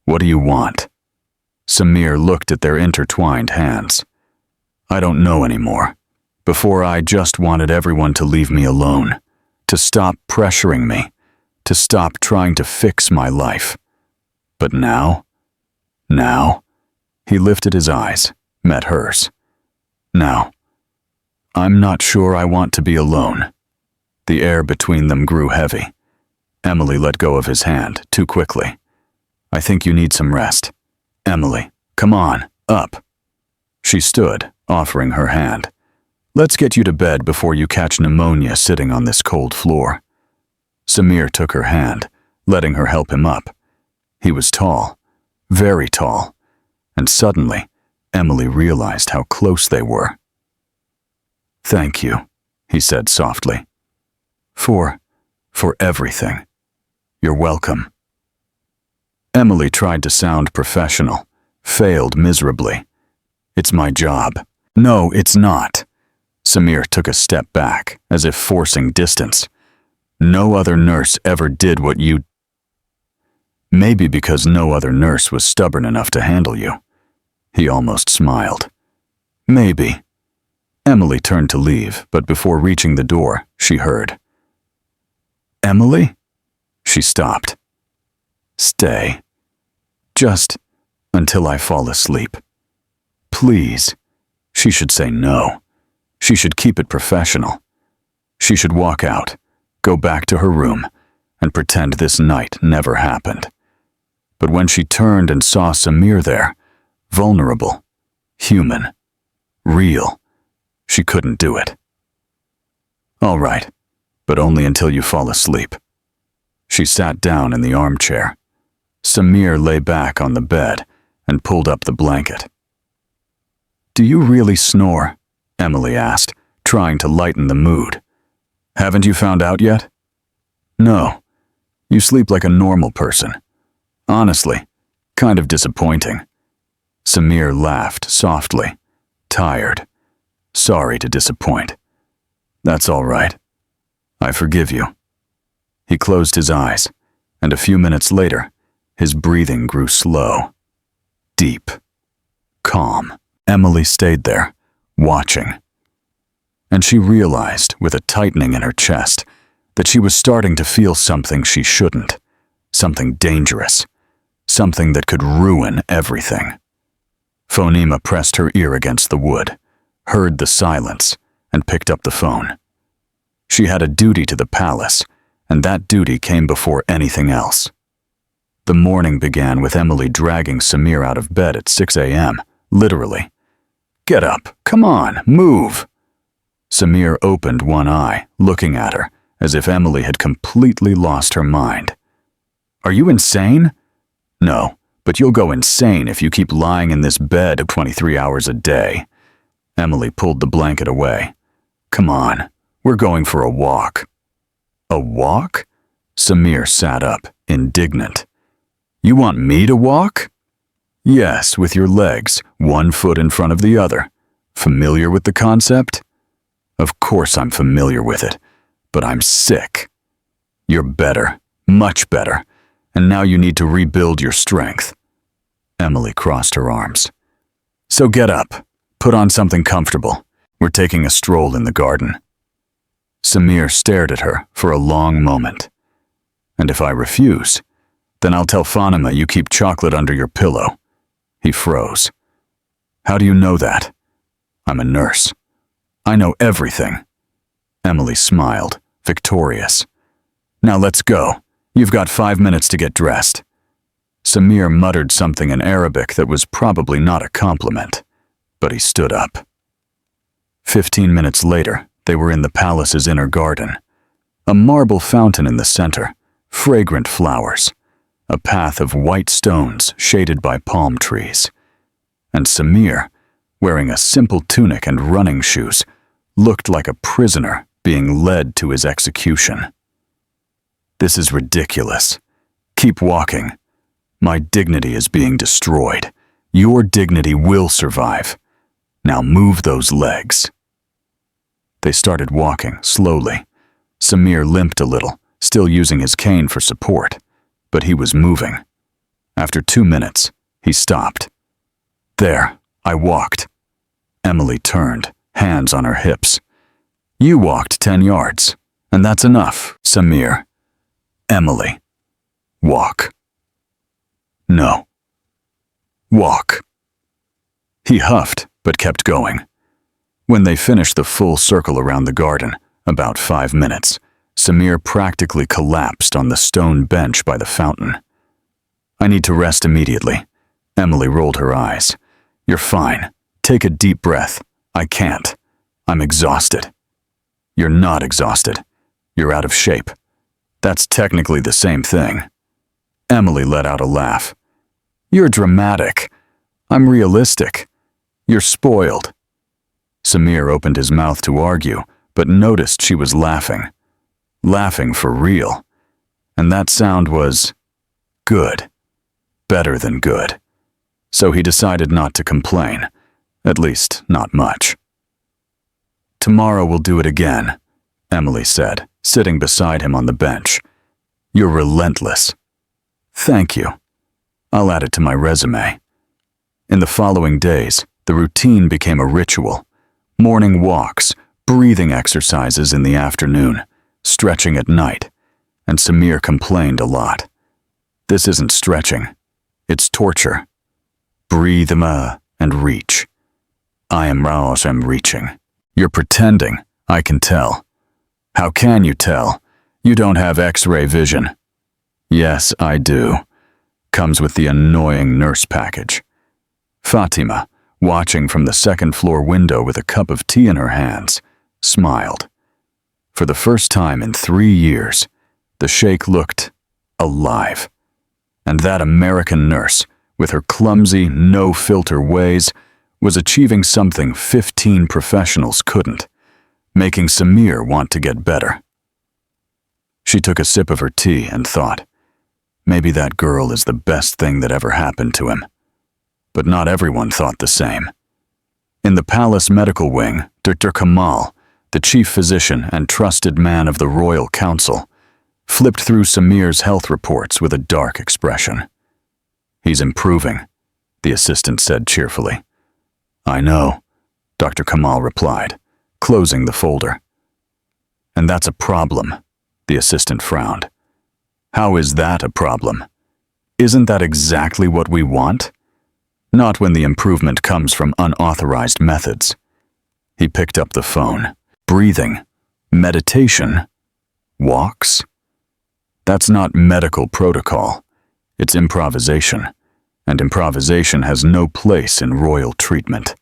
What do you want?" Samir looked at their intertwined hands. "I don't know anymore. Before I just wanted everyone to leave me alone, to stop pressuring me, to stop trying to fix my life. But now, he lifted his eyes, met hers. Now, I'm not sure I want to be alone." The air between them grew heavy. Emily let go of his hand too quickly. "I think you need some rest. Emily, come on, up." She stood, offering her hand. "Let's get you to bed before you catch pneumonia sitting on this cold floor." Samir took her hand, letting her help him up. He was tall, very tall, and suddenly, Emily realized how close they were. "Thank you," he said softly. For everything. You're welcome." Emily tried to sound professional, failed miserably. "It's my job." "No, it's not." Samir took a step back, as if forcing distance. "No other nurse ever did what you..." "Maybe because no other nurse was stubborn enough to handle you." He almost smiled. "Maybe." Emily turned to leave, but before reaching the door, she heard, "Emily?" She stopped. "Stay. Just until I fall asleep. Please." She should say no. She should keep it professional. She should walk out, go back to her room, and pretend this night never happened. But when she turned and saw Samir there, vulnerable, human, real, she couldn't do it. "All right, but only until you fall asleep." She sat down in the armchair. Samir lay back on the bed and pulled up the blanket. "Do you really snore?" Emily asked, trying to lighten the mood. "Haven't you found out yet?" "No. You sleep like a normal person. Honestly, kind of disappointing." Samir laughed softly, tired. "Sorry to disappoint. That's all right. I forgive you." He closed his eyes, and a few minutes later, his breathing grew slow, deep, calm. Emily stayed there, watching. And she realized, with a tightening in her chest, that she was starting to feel something she shouldn't, something dangerous, something that could ruin everything. Phonema pressed her ear against the wood, heard the silence, and picked up the phone. She had a duty to the palace, and that duty came before anything else. The morning began with Emily dragging Samir out of bed at 6 a.m., literally. "Get up, come on, move." Samir opened one eye, looking at her, as if Emily had completely lost her mind. "Are you insane?" "No, but you'll go insane if you keep lying in this bed 23 hours a day." Emily pulled the blanket away. "Come on, we're going for a walk." "A walk?" Samir sat up, indignant. "You want me to walk?" "Yes, with your legs, one foot in front of the other. Familiar with the concept?" "Of course I'm familiar with it, but I'm sick." "You're better, much better, and now you need to rebuild your strength." Emily crossed her arms. "So get up, put on something comfortable. We're taking a stroll in the garden." Samir stared at her for a long moment. "And if I refuse, then I'll tell Phonema you keep chocolate under your pillow." He froze. "How do you know that?" "I'm a nurse. I know everything." Emily smiled, victorious. "Now let's go. You've got 5 minutes to get dressed." Samir muttered something in Arabic that was probably not a compliment, but he stood up. 15 minutes later, They were in the palace's inner garden. A marble fountain in the center, fragrant flowers, a path of white stones shaded by palm trees. And Semir, wearing a simple tunic and running shoes, looked like a prisoner being led to his execution. This is ridiculous. Keep walking. My dignity is being destroyed. Your dignity will survive. Now move those legs. They started walking, slowly. Semir limped a little, still using his cane for support, but he was moving. After 2 minutes, he stopped. There, I walked. Emily turned, hands on her hips. You walked 10 yards, and that's enough, Semir. Emily. Walk. No. Walk. He huffed, but kept going. When they finished the full circle around the garden, about 5 minutes, Semir practically collapsed on the stone bench by the fountain. I need to rest immediately. Emily rolled her eyes. You're fine. Take a deep breath. I can't. I'm exhausted. You're not exhausted. You're out of shape. That's technically the same thing. Emily let out a laugh. You're dramatic. I'm realistic. You're spoiled. Semir opened his mouth to argue, but noticed she was laughing. Laughing for real. And that sound was good. Better than good. So he decided not to complain. At least, not much. Tomorrow we'll do it again, Emily said, sitting beside him on the bench. You're relentless. Thank you. I'll add it to my resume. In the following days, the routine became a ritual. Morning walks, breathing exercises in the afternoon, stretching at night, and Semir complained a lot. This isn't stretching. It's torture. Breathe and reach. I am reaching. You're pretending, I can tell. How can you tell? You don't have X-ray vision. Yes, I do. Comes with the annoying nurse package. Fatima, watching from the 2nd floor window with a cup of tea in her hands, smiled. For the first time in 3 years, the sheikh looked alive. And that American nurse, with her clumsy, no-filter ways, was achieving something 15 professionals couldn't, making Semir want to get better. She took a sip of her tea and thought, maybe that girl is the best thing that ever happened to him. But not everyone thought the same. In the palace medical wing, Dr. Kamal, the chief physician and trusted man of the royal council, flipped through Semir's health reports with a dark expression. He's improving, the assistant said cheerfully. I know, Dr. Kamal replied, closing the folder. And that's a problem, the assistant frowned. How is that a problem? Isn't that exactly what we want? Not when the improvement comes from unauthorized methods. He picked up the phone. Breathing. Meditation. Walks. That's not medical protocol. It's improvisation. And improvisation has no place in royal treatment.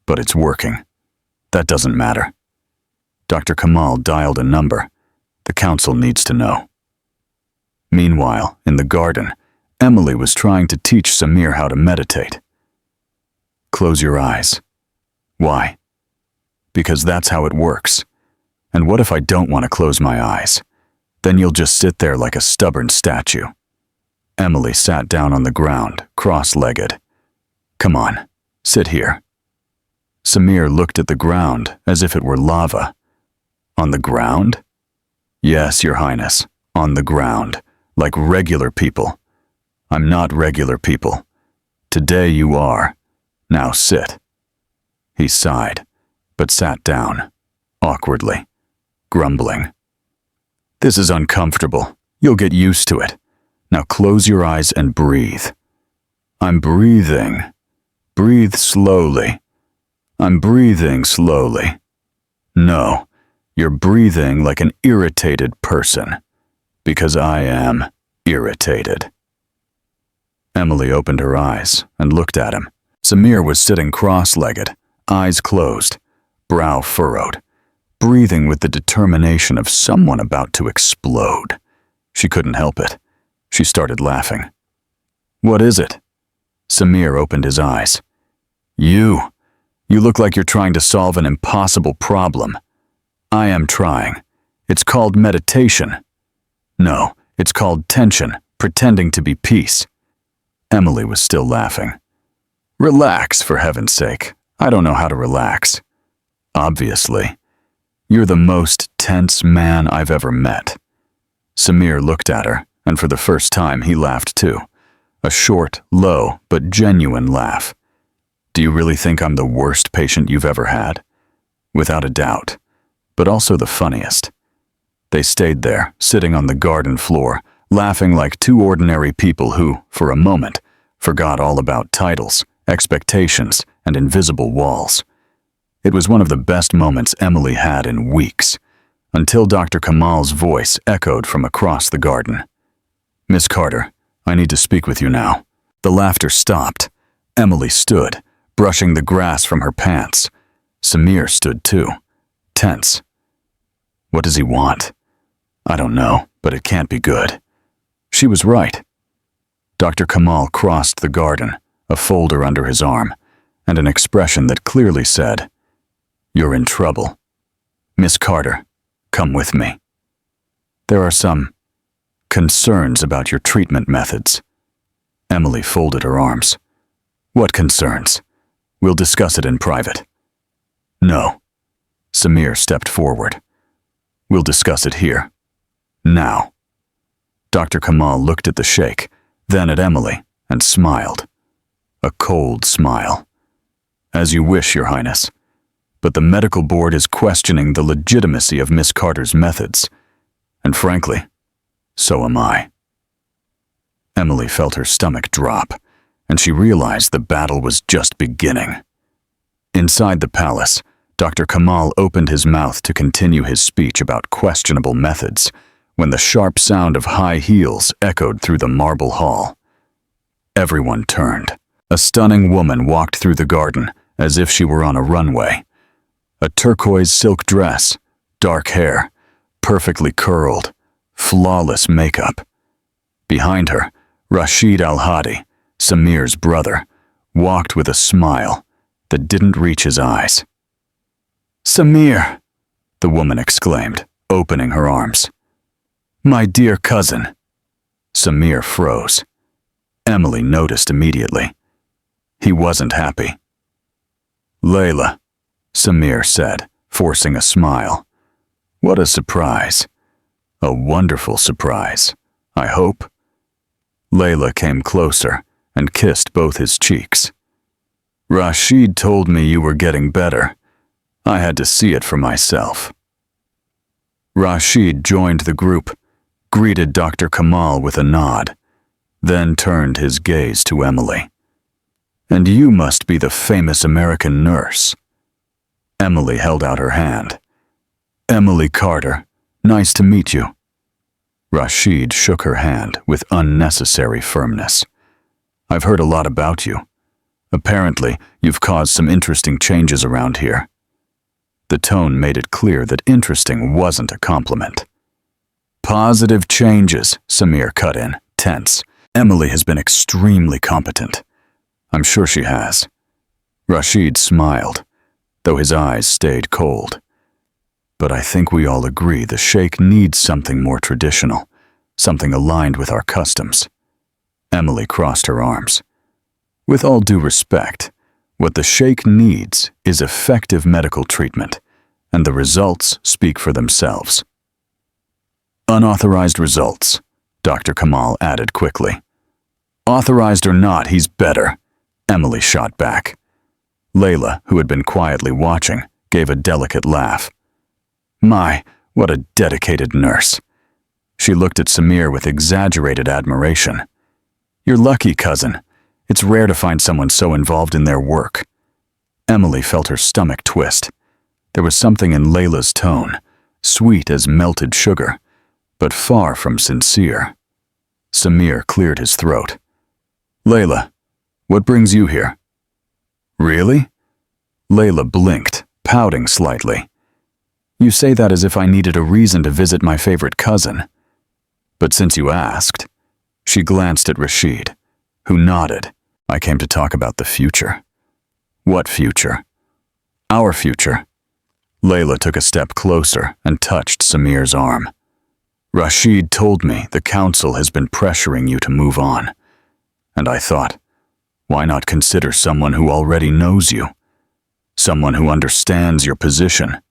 But it's working. That doesn't matter. Dr. Kamal dialed a number. The council needs to know. Meanwhile, in the garden, Emily was trying to teach Semir how to meditate. Close your eyes. Why? Because that's how it works. And what if I don't want to close my eyes? Then you'll just sit there like a stubborn statue. Emily sat down on the ground, cross-legged. Come on, sit here. Semir looked at the ground as if it were lava. On the ground? Yes, Your Highness, on the ground, like regular people. I'm not regular people. Today you are. Now sit. He sighed, but sat down, awkwardly, grumbling. This is uncomfortable. You'll get used to it. Now close your eyes and breathe. I'm breathing. Breathe slowly. I'm breathing slowly. No, you're breathing like an irritated person, because I am irritated. Emily opened her eyes and looked at him. Semir was sitting cross-legged, eyes closed, brow furrowed, breathing with the determination of someone about to explode. She couldn't help it. She started laughing. "What is it?" Samir opened his eyes. You look like you're trying to solve an impossible problem." "I am trying. It's called meditation." "No, it's called tension, pretending to be peace." Emily was still laughing. "Relax, for heaven's sake. I don't know how to relax." "Obviously. You're the most tense man I've ever met." Samir looked at her, and for the first time he laughed too. A short, low, but genuine laugh. "Do you really think I'm the worst patient you've ever had?" "Without a doubt, but also the funniest." They stayed there, sitting on the garden floor, laughing like two ordinary people who, for a moment, forgot all about titles, expectations, and invisible walls. It was one of the best moments Emily had in weeks, until Dr. Kamal's voice echoed from across the garden. "Miss Carter, I need to speak with you now." The laughter stopped. Emily stood, brushing the grass from her pants. Samir stood too, tense. "What does he want?" "I don't know, but it can't be good." She was right. Dr. Kamal crossed the garden, a folder under his arm, and an expression that clearly said, "You're in trouble. Miss Carter, come with me. There are some concerns about your treatment methods." Emily folded her arms. "What concerns? We'll discuss it in private." "No." Samir stepped forward. "We'll discuss it here. Now." Dr. Kamal looked at the sheikh, then at Emily, and smiled. A cold smile. "As you wish, Your Highness. But the medical board is questioning the legitimacy of Miss Carter's methods. And frankly, so am I." Emily felt her stomach drop, and she realized the battle was just beginning. Inside the palace, Dr. Kamal opened his mouth to continue his speech about questionable methods, when the sharp sound of high heels echoed through the marble hall. Everyone turned. A stunning woman walked through the garden as if she were on a runway. A turquoise silk dress, dark hair, perfectly curled, flawless makeup. Behind her, Rashid Al-Hadi, Samir's brother, walked with a smile that didn't reach his eyes. "Samir!" the woman exclaimed, opening her arms. "My dear cousin." Samir froze. Emily noticed immediately. He wasn't happy. "Layla," Samir said, forcing a smile. "What a surprise. A wonderful surprise, I hope." Layla came closer and kissed both his cheeks. "Rashid told me you were getting better. I had to see it for myself." Rashid joined the group, greeted Dr. Kamal with a nod, then turned his gaze to Emily. "And you must be the famous American nurse." Emily held out her hand. "Emily Carter, nice to meet you." Rashid shook her hand with unnecessary firmness. "I've heard a lot about you. Apparently, you've caused some interesting changes around here." The tone made it clear that interesting wasn't a compliment. "Positive changes," Samir cut in, tense. "Emily has been extremely competent." "I'm sure she has." Rashid smiled, though his eyes stayed cold. "But I think we all agree the sheikh needs something more traditional, something aligned with our customs." Emily crossed her arms. "With all due respect, what the sheikh needs is effective medical treatment, and the results speak for themselves." "Unauthorized results," Dr. Kamal added quickly. "Authorized or not, he's better," Emily shot back. Layla, who had been quietly watching, gave a delicate laugh. "My, what a dedicated nurse." She looked at Samir with exaggerated admiration. "You're lucky, cousin. It's rare to find someone so involved in their work." Emily felt her stomach twist. There was something in Layla's tone, sweet as melted sugar, but far from sincere. Samir cleared his throat. "Layla, what brings you here?" "Really?" Layla blinked, pouting slightly. You say that as if I needed a reason to visit my favorite cousin. But since you asked, she glanced at Rashid, who nodded. I came to talk about the future. What future? Our future. Layla took a step closer and touched Samir's arm. Rashid told me the council has been pressuring you to move on. And I thought, why not consider someone who already knows you? Someone who understands your position.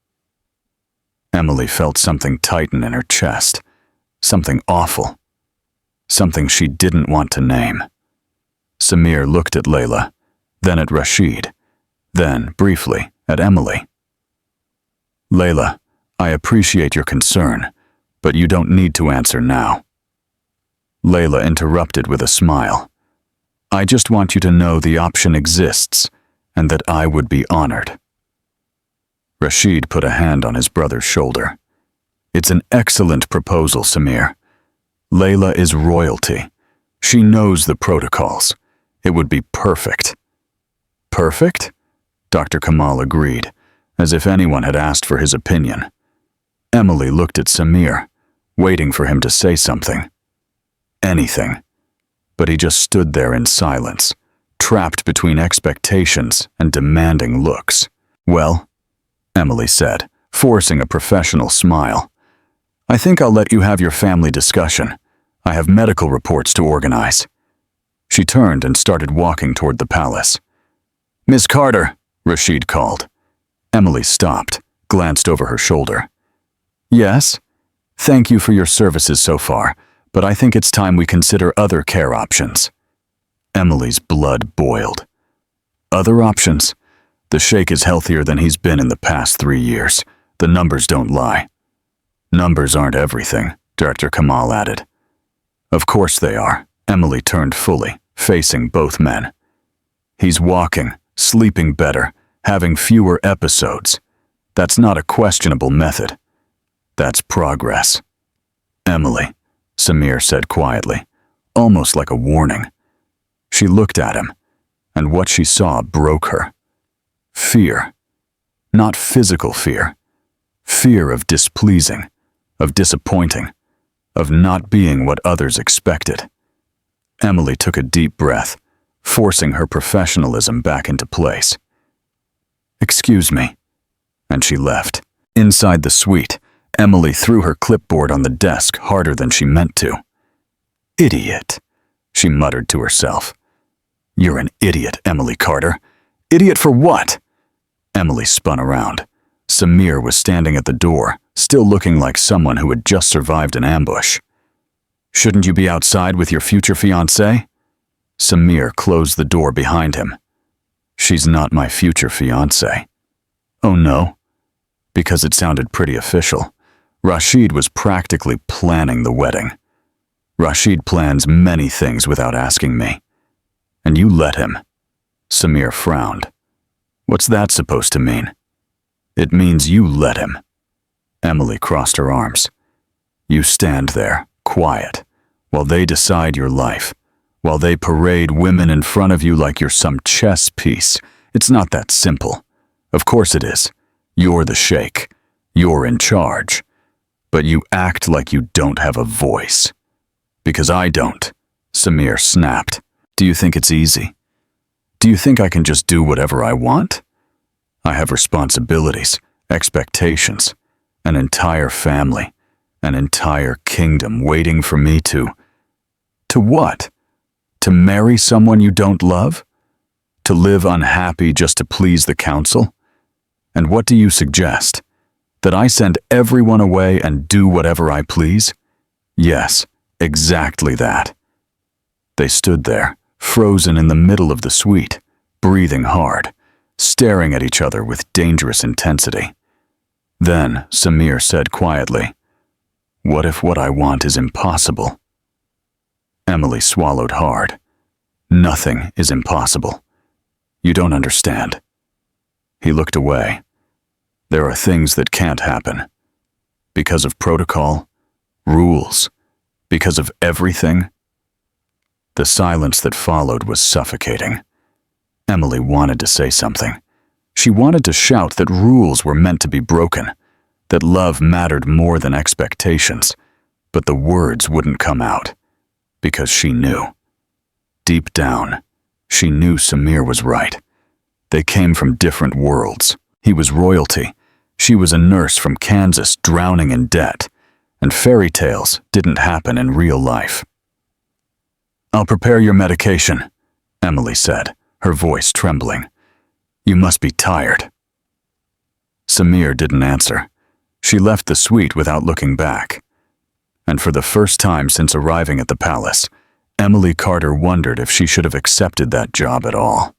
Emily felt something tighten in her chest, something awful, something she didn't want to name. Samir looked at Layla, then at Rashid, then, briefly, at Emily. Layla, I appreciate your concern, but you don't need to answer now. Layla interrupted with a smile. I just want you to know the option exists, and that I would be honored. Rashid put a hand on his brother's shoulder. It's an excellent proposal, Samir. Layla is royalty. She knows the protocols. It would be perfect. Perfect? Dr. Kamal agreed, as if anyone had asked for his opinion. Emily looked at Samir, waiting for him to say something. Anything. But he just stood there in silence, trapped between expectations and demanding looks. Well, Emily said, forcing a professional smile. I think I'll let you have your family discussion. I have medical reports to organize. She turned and started walking toward the palace. Miss Carter, Rashid called. Emily stopped, glanced over her shoulder. Yes? Thank you for your services so far, but I think it's time we consider other care options. Emily's blood boiled. Other options? The sheikh is healthier than he's been in the past 3 years. The numbers don't lie. Numbers aren't everything, Director Kamal added. Of course they are. Emily turned fully, facing both men. He's walking, sleeping better, having fewer episodes. That's not a questionable method. That's progress. Emily, Samir said quietly, almost like a warning. She looked at him, and what she saw broke her. Fear. Not physical fear. Fear of displeasing, of disappointing, of not being what others expected. Emily took a deep breath, forcing her professionalism back into place. Excuse me. And she left. Inside the suite, Emily threw her clipboard on the desk harder than she meant to. Idiot, she muttered to herself. You're an idiot, Emily Carter. Idiot for what? Emily spun around. Samir was standing at the door, still looking like someone who had just survived an ambush. Shouldn't you be outside with your future fiancé? Samir closed the door behind him. She's not my future fiancé. Oh no? Because it sounded pretty official. Rashid was practically planning the wedding. Rashid plans many things without asking me. And you let him. Samir frowned. What's that supposed to mean? It means you let him. Emily crossed her arms. You stand there, quiet, while they decide your life, while they parade women in front of you like you're some chess piece. It's not that simple. Of course it is. You're the sheikh. You're in charge. But you act like you don't have a voice. Because I don't, Samir snapped. Do you think it's easy? Do you think I can just do whatever I want? I have responsibilities, expectations, an entire family, an entire kingdom waiting for me to... To what? To marry someone you don't love? To live unhappy just to please the council? And what do you suggest? That I send everyone away and do whatever I please? Yes, exactly that. They stood there, frozen in the middle of the suite, breathing hard, staring at each other with dangerous intensity. Then Samir said quietly, "What if what I want is impossible?" Emily swallowed hard. Nothing is impossible. You don't understand. He looked away. There are things that can't happen. Because of protocol, rules, because of everything. The silence that followed was suffocating. Emily wanted to say something. She wanted to shout that rules were meant to be broken, that love mattered more than expectations, but the words wouldn't come out, because she knew. Deep down, she knew Semir was right. They came from different worlds. He was royalty. She was a nurse from Kansas drowning in debt, and fairy tales didn't happen in real life. "I'll prepare your medication," Emily said, her voice trembling. "You must be tired." Semir didn't answer. She left the suite without looking back. And for the first time since arriving at the palace, Emily Carter wondered if she should have accepted that job at all.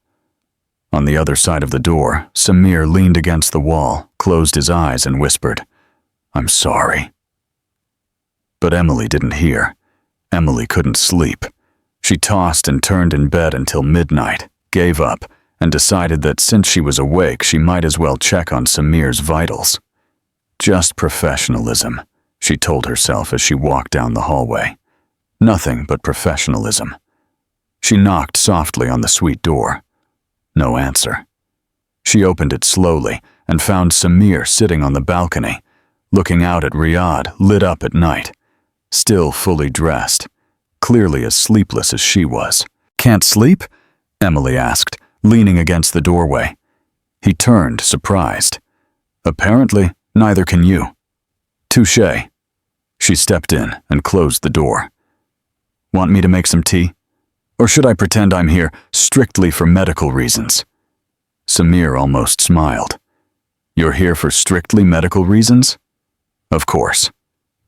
On the other side of the door, Semir leaned against the wall, closed his eyes, and whispered, "I'm sorry." But Emily didn't hear. Emily couldn't sleep. She tossed and turned in bed until midnight, gave up, and decided that since she was awake, she might as well check on Semir's vitals. Just professionalism, she told herself as she walked down the hallway. Nothing but professionalism. She knocked softly on the suite door. No answer. She opened it slowly and found Semir sitting on the balcony, looking out at Riyadh lit up at night, still fully dressed, clearly as sleepless as she was. "Can't sleep?" Emily asked, leaning against the doorway. He turned, surprised. "Apparently, neither can you." "Touché." She stepped in and closed the door. "Want me to make some tea? Or should I pretend I'm here strictly for medical reasons?" Semir almost smiled. "You're here for strictly medical reasons?" "Of course.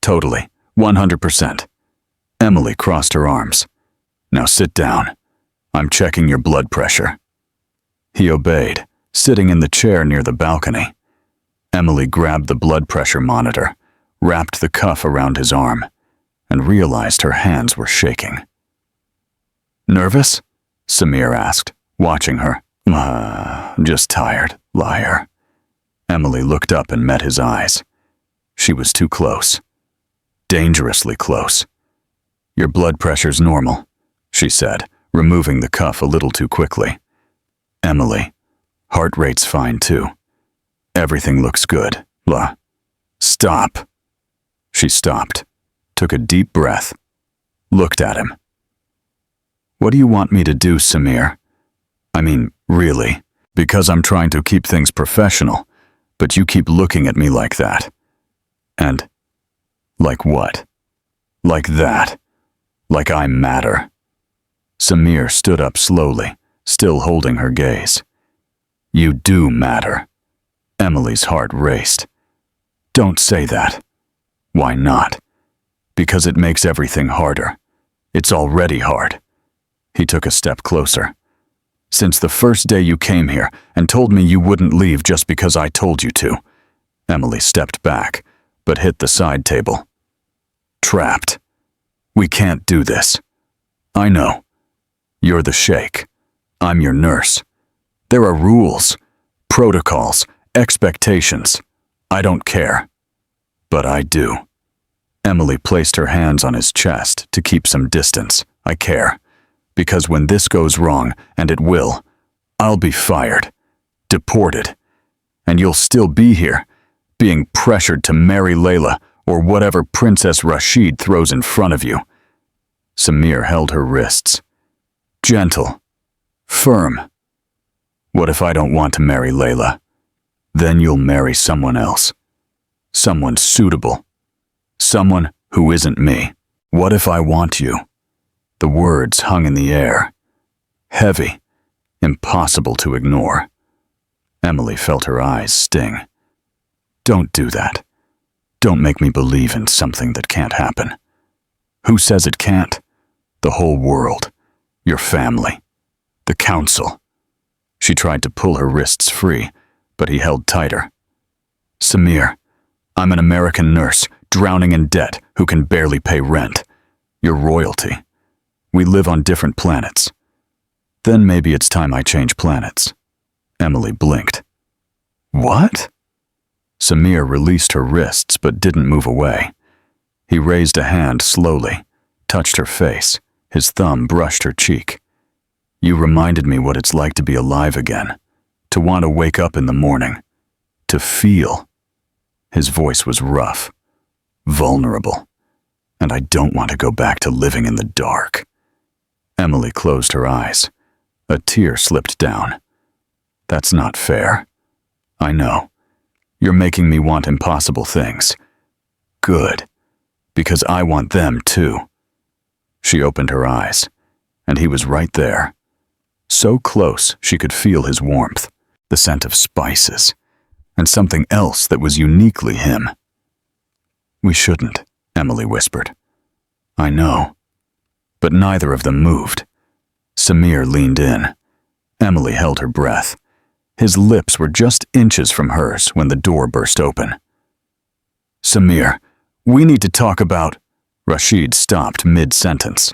Totally. 100%. Emily crossed her arms. "Now sit down. I'm checking your blood pressure." He obeyed, sitting in the chair near the balcony. Emily grabbed the blood pressure monitor, wrapped the cuff around his arm, and realized her hands were shaking. "Nervous?" Semir asked, watching her. Just tired, liar." Emily looked up and met his eyes. She was too close. Dangerously close. "Your blood pressure's normal," she said, removing the cuff a little too quickly. "Emily, heart rate's fine too. Everything looks good. Stop." She stopped, took a deep breath, looked at him. "What do you want me to do, Semir? I mean, really, because I'm trying to keep things professional, but you keep looking at me like that. And, like what? Like that. Like I matter." Semir stood up slowly, still holding her gaze. "You do matter." Emily's heart raced. "Don't say that." "Why not?" "Because it makes everything harder. It's already hard." He took a step closer. "Since the first day you came here and told me you wouldn't leave just because I told you to." Emily stepped back, but hit the side table. "Trapped. We can't do this." "I know. You're the sheikh. I'm your nurse. There are rules, protocols, expectations. I don't care. But I do." Emily placed her hands on his chest to keep some distance. "I care. Because when this goes wrong, and it will, I'll be fired, deported, and you'll still be here, being pressured to marry Layla or whatever Princess Rashid throws in front of you." Semir held her wrists. Gentle, firm. "What if I don't want to marry Layla? Then you'll marry someone else. Someone suitable. Someone who isn't me. What if I want you?" The words hung in the air. Heavy, impossible to ignore. Emily felt her eyes sting. "Don't do that. Don't make me believe in something that can't happen." "Who says it can't?" "The whole world. Your family. The council." She tried to pull her wrists free, but he held tighter. "Semir, I'm an American nurse, drowning in debt, who can barely pay rent. You're royalty. We live on different planets. Then maybe it's time I change planets." Emily blinked. "What?" Semir released her wrists but didn't move away. He raised a hand slowly, touched her face. His thumb brushed her cheek. "You reminded me what it's like to be alive again, to want to wake up in the morning, to feel." His voice was rough, vulnerable, and I don't want to go back to living in the dark. Emily closed her eyes. A tear slipped down. That's not fair. I know. You're making me want impossible things. Good, because I want them too. She opened her eyes, and he was right there. So close she could feel his warmth, the scent of spices, and something else that was uniquely him. We shouldn't, Emily whispered. I know. But neither of them moved. Samir leaned in. Emily held her breath. His lips were just inches from hers when the door burst open. Samir, we need to talk about... Rashid stopped mid-sentence.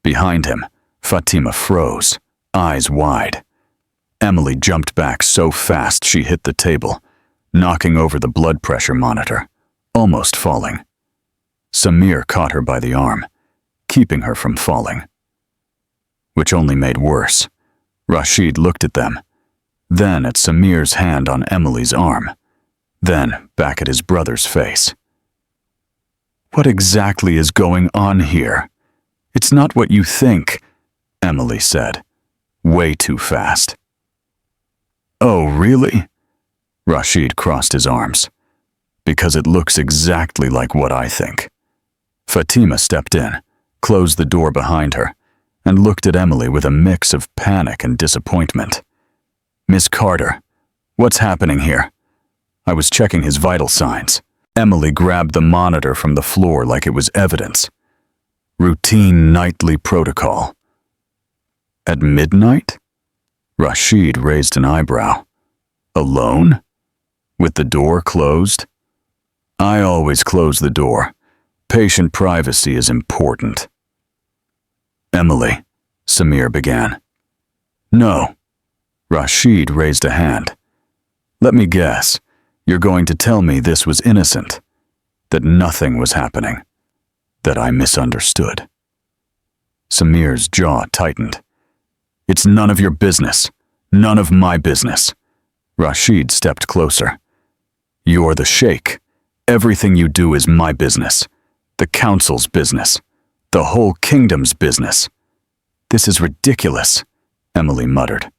Behind him, Fatima froze, eyes wide. Emily jumped back so fast she hit the table, knocking over the blood pressure monitor, almost falling. Samir caught her by the arm, keeping her from falling. Which only made worse. Rashid looked at them, then at Samir's hand on Emily's arm, then back at his brother's face. What exactly is going on here? It's not what you think, Emily said, way too fast. Oh, really? Rashid crossed his arms. Because it looks exactly like what I think. Fatima stepped in, closed the door behind her, and looked at Emily with a mix of panic and disappointment. Miss Carter, what's happening here? I was checking his vital signs. Emily grabbed the monitor from the floor like it was evidence. Routine nightly protocol. At midnight? Rashid raised an eyebrow. Alone? With the door closed? I always close the door. Patient privacy is important. Emily, Samir began. No. Rashid raised a hand. Let me guess. You're going to tell me this was innocent, that nothing was happening, that I misunderstood. Samir's jaw tightened. It's none of your business, none of my business. Rashid stepped closer. You're the sheikh. Everything you do is my business, the council's business, the whole kingdom's business. This is ridiculous, Emily muttered.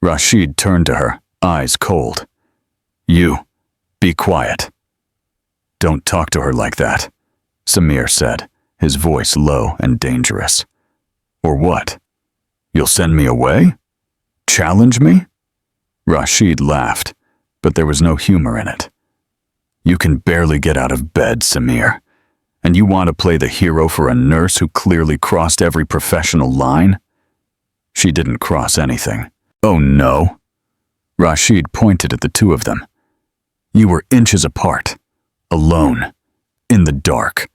Rashid turned to her, eyes cold. You, be quiet. Don't talk to her like that, Samir said, his voice low and dangerous. Or what? You'll send me away? Challenge me? Rashid laughed, but there was no humor in it. You can barely get out of bed, Samir, and you want to play the hero for a nurse who clearly crossed every professional line? She didn't cross anything. Oh no. Rashid pointed at the two of them. You were inches apart, alone, in the dark,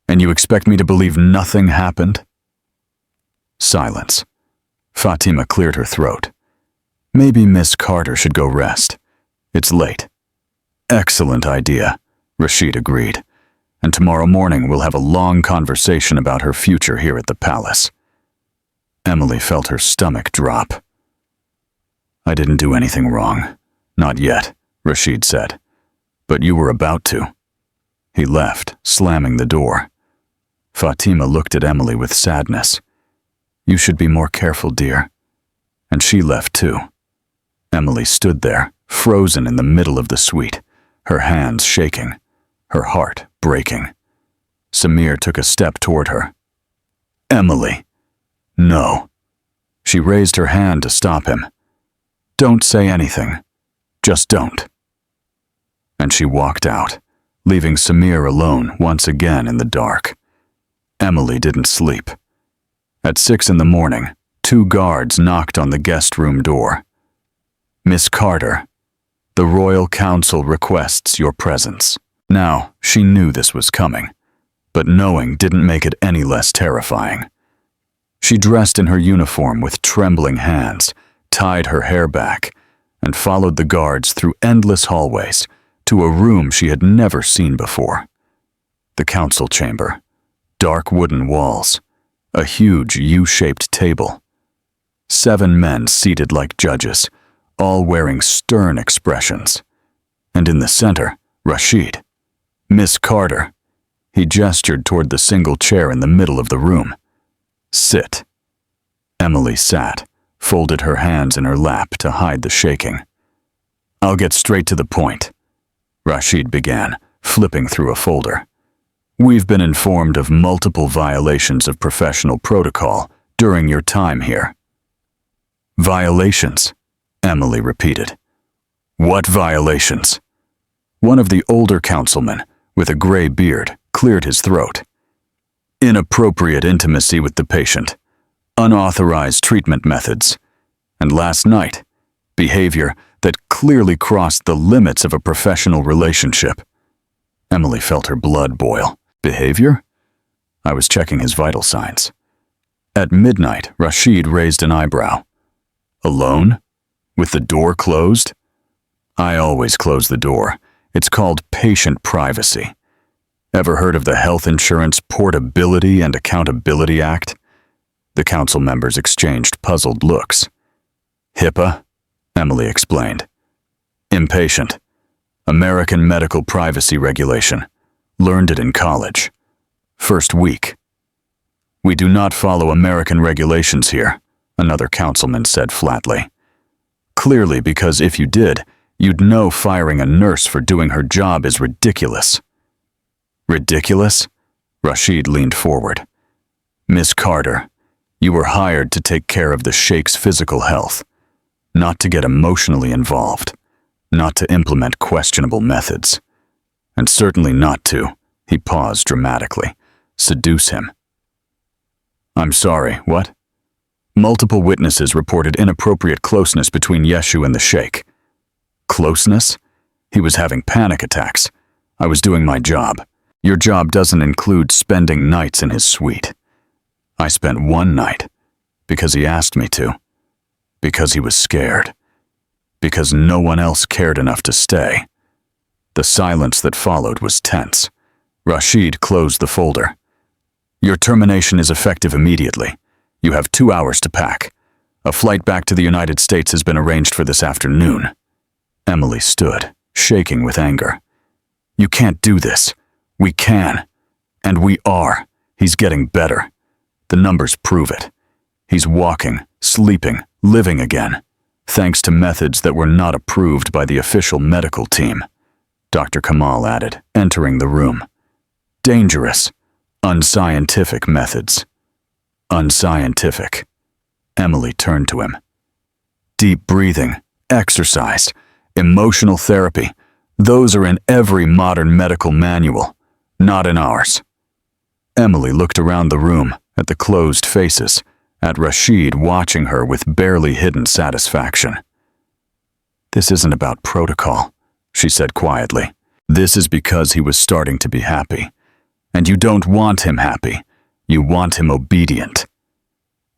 and you expect me to believe nothing happened? Silence. Fatima cleared her throat. Maybe Miss Carter should go rest. It's late. Excellent idea, Rashid agreed, and tomorrow morning we'll have a long conversation about her future here at the palace. Emily felt her stomach drop. I didn't do anything wrong. Not yet, Rashid said. But you were about to. He left, slamming the door. Fatima looked at Emily with sadness. You should be more careful, dear. And she left too. Emily stood there, frozen in the middle of the suite, her hands shaking, her heart breaking. Samir took a step toward her. Emily. No. She raised her hand to stop him. Don't say anything. Just don't. And she walked out, leaving Samir alone once again in the dark. Emily didn't sleep. At 6 a.m, 2 guards knocked on the guest room door. Miss Carter, the Royal Council requests your presence. Now, she knew this was coming, but knowing didn't make it any less terrifying. She dressed in her uniform with trembling hands, tied her hair back, and followed the guards through endless hallways to a room she had never seen before. The council chamber, dark wooden walls, a huge U-shaped table. 7 men seated like judges, all wearing stern expressions. And in the center, Rashid. Miss Carter. He gestured toward the single chair in the middle of the room. Sit. Emily sat, folded her hands in her lap to hide the shaking. I'll get straight to the point, Rashid began, flipping through a folder. We've been informed of multiple violations of professional protocol during your time here. Violations, Emily repeated. What violations? One of the older councilmen, with a gray beard, cleared his throat. Inappropriate intimacy with the patient, unauthorized treatment methods, and last night, behavior that clearly crossed the limits of a professional relationship. Emily felt her blood boil. Behavior? I was checking his vital signs. At midnight, Rashid raised an eyebrow. Alone? With the door closed? I always close the door. It's called patient privacy. Ever heard of the Health Insurance Portability and Accountability Act? The council members exchanged puzzled looks. HIPAA? Emily explained. Impatient. American Medical Privacy Regulation. Learned it in college. First week. We do not follow American regulations here, another councilman said flatly. Clearly, because if you did, you'd know firing a nurse for doing her job is ridiculous. Ridiculous? Rashid leaned forward. Miss Carter, you were hired to take care of the Sheikh's physical health, not to get emotionally involved, not to implement questionable methods, and certainly not to, he paused dramatically, seduce him. I'm sorry, what? Multiple witnesses reported inappropriate closeness between Yeshu and the Sheikh. Closeness? He was having panic attacks. I was doing my job. Your job doesn't include spending nights in his suite. I spent one night, because he asked me to, because he was scared, because no one else cared enough to stay. The silence that followed was tense. Rashid closed the folder. Your termination is effective immediately. You have 2 hours to pack. A flight back to the United States has been arranged for this afternoon. Emily stood, shaking with anger. You can't do this. We can. And we are. He's getting better. The numbers prove it. He's walking, sleeping, living again, thanks to methods that were not approved by the official medical team, Dr. Kamal added, entering the room. Dangerous, unscientific methods. Unscientific. Emily turned to him. Deep breathing, exercise, emotional therapy, those are in every modern medical manual, not in ours. Emily looked around the room, at the closed faces, at Rashid watching her with barely hidden satisfaction. This isn't about protocol, she said quietly. This is because he was starting to be happy. And you don't want him happy. You want him obedient.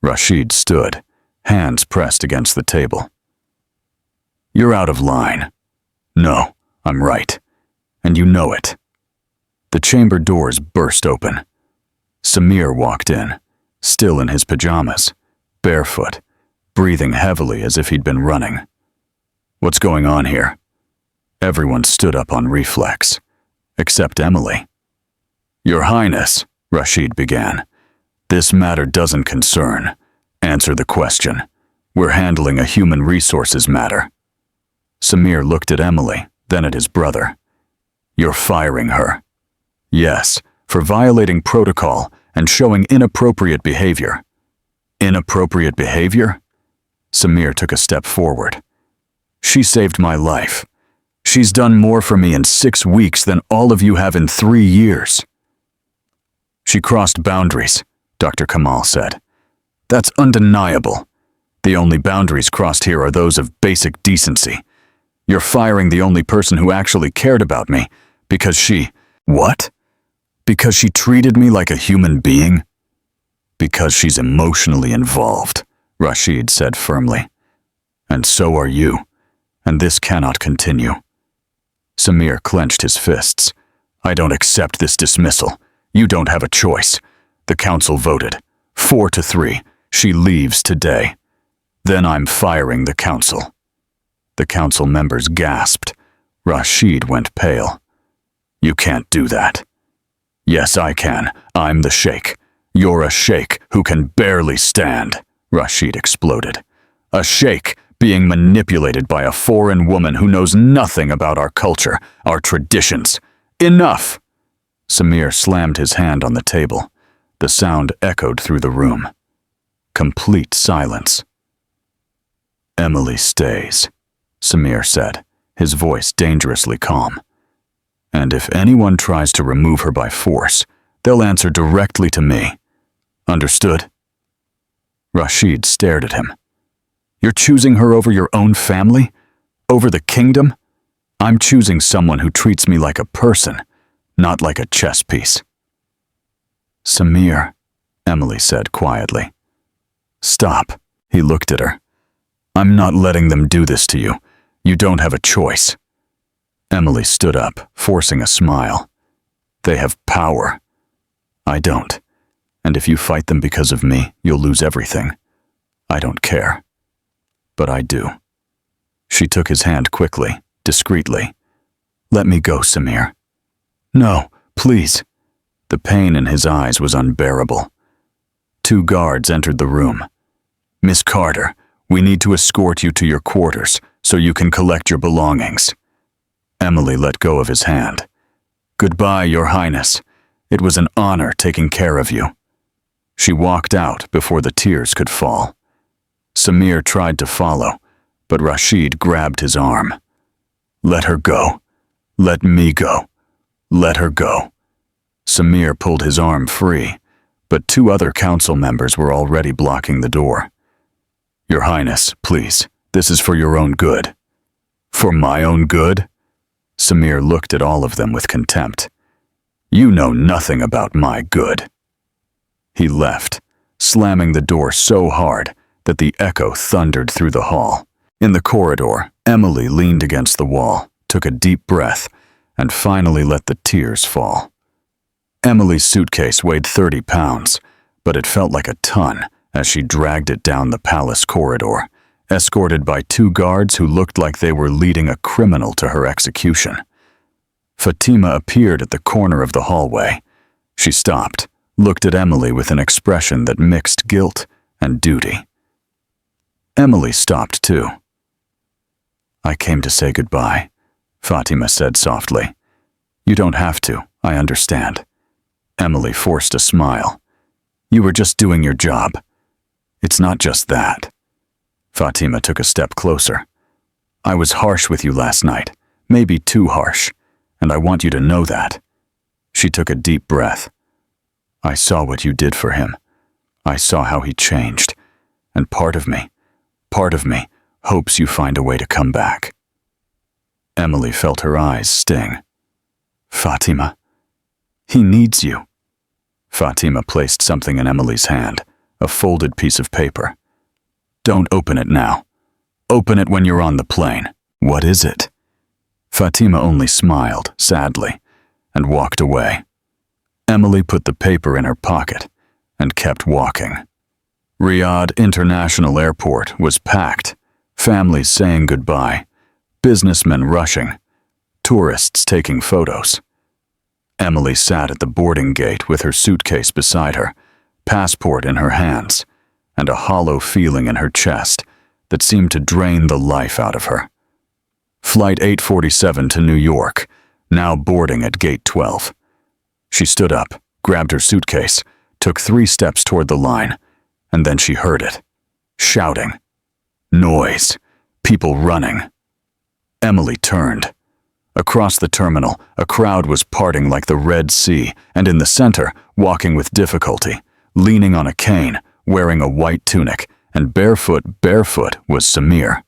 Rashid stood, hands pressed against the table. You're out of line. No, I'm right. And you know it. The chamber doors burst open. Samir walked in, still in his pajamas, barefoot, breathing heavily as if he'd been running. What's going on here? Everyone stood up on reflex, except Emily. Your Highness, Rashid began. This matter doesn't concern. Answer the question. We're handling a human resources matter. Samir looked at Emily, then at his brother. You're firing her. Yes, for violating protocol and showing inappropriate behavior. Inappropriate behavior? Samir took a step forward. She saved my life. She's done more for me in 6 weeks than all of you have in 3 years. She crossed boundaries, Dr. Kamal said. That's undeniable. The only boundaries crossed here are those of basic decency. You're firing the only person who actually cared about me because she... What? Because she treated me like a human being? Because she's emotionally involved, Rashid said firmly. And so are you, and this cannot continue. Samir clenched his fists. I don't accept this dismissal. You don't have a choice. The council voted. 4-3. She leaves today. Then I'm firing the council. The council members gasped. Rashid went pale. You can't do that." "Yes, I can. I'm the sheikh. You're a sheikh who can barely stand," Rashid exploded. "A sheikh being manipulated by a foreign woman who knows nothing about our culture, our traditions. Enough!" Samir slammed his hand on the table. The sound echoed through the room. Complete silence. "Emily stays," Samir said, his voice dangerously calm. "And if anyone tries to remove her by force, they'll answer directly to me. Understood?" Rashid stared at him. "You're choosing her over your own family? Over the kingdom? I'm choosing someone who treats me like a person, not like a chess piece." "Samir," Emily said quietly. "Stop," he looked at her. "I'm not letting them do this to you. You don't have a choice." Emily stood up, forcing a smile. "They have power. I don't. And if you fight them because of me, you'll lose everything. I don't care. But I do." She took his hand quickly, discreetly. "Let me go, Samir." "No, please." The pain in his eyes was unbearable. 2 guards entered the room. "Miss Carter, we need to escort you to your quarters so you can collect your belongings." Emily let go of his hand. "Goodbye, Your Highness. It was an honor taking care of you." She walked out before the tears could fall. Samir tried to follow, but Rashid grabbed his arm. "Let her go. Let me go. Let her go." Samir pulled his arm free, but 2 other council members were already blocking the door. "Your Highness, please, this is for your own good." "For my own good?" Samir looked at all of them with contempt. "You know nothing about my good." He left, slamming the door so hard that the echo thundered through the hall. In the corridor, Emily leaned against the wall, took a deep breath, and finally let the tears fall. Emily's suitcase weighed 30 pounds, but it felt like a ton as she dragged it down the palace corridor, escorted by 2 guards who looked like they were leading a criminal to her execution. Fatima appeared at the corner of the hallway. She stopped, looked at Emily with an expression that mixed guilt and duty. Emily stopped too. "I came to say goodbye," Fatima said softly. "You don't have to, I understand." Emily forced a smile. "You were just doing your job." "It's not just that." Fatima took a step closer. "I was harsh with you last night, maybe too harsh, and I want you to know that." She took a deep breath. "I saw what you did for him. I saw how he changed, and part of me hopes you find a way to come back." Emily felt her eyes sting. "Fatima, he needs you." Fatima placed something in Emily's hand, a folded piece of paper. "Don't open it now. Open it when you're on the plane." "What is it?" Fatima only smiled, sadly, and walked away. Emily put the paper in her pocket and kept walking. Riyadh International Airport was packed, families saying goodbye, businessmen rushing, tourists taking photos. Emily sat at the boarding gate with her suitcase beside her, passport in her hands, and a hollow feeling in her chest that seemed to drain the life out of her. Flight 847 to New York, now boarding at gate 12. She stood up, grabbed her suitcase, took 3 steps toward the line, and then she heard it. Shouting. Noise. People running. Emily turned. Across the terminal, a crowd was parting like the Red Sea, and in the center, walking with difficulty, leaning on a cane, wearing a white tunic, and barefoot was Samir.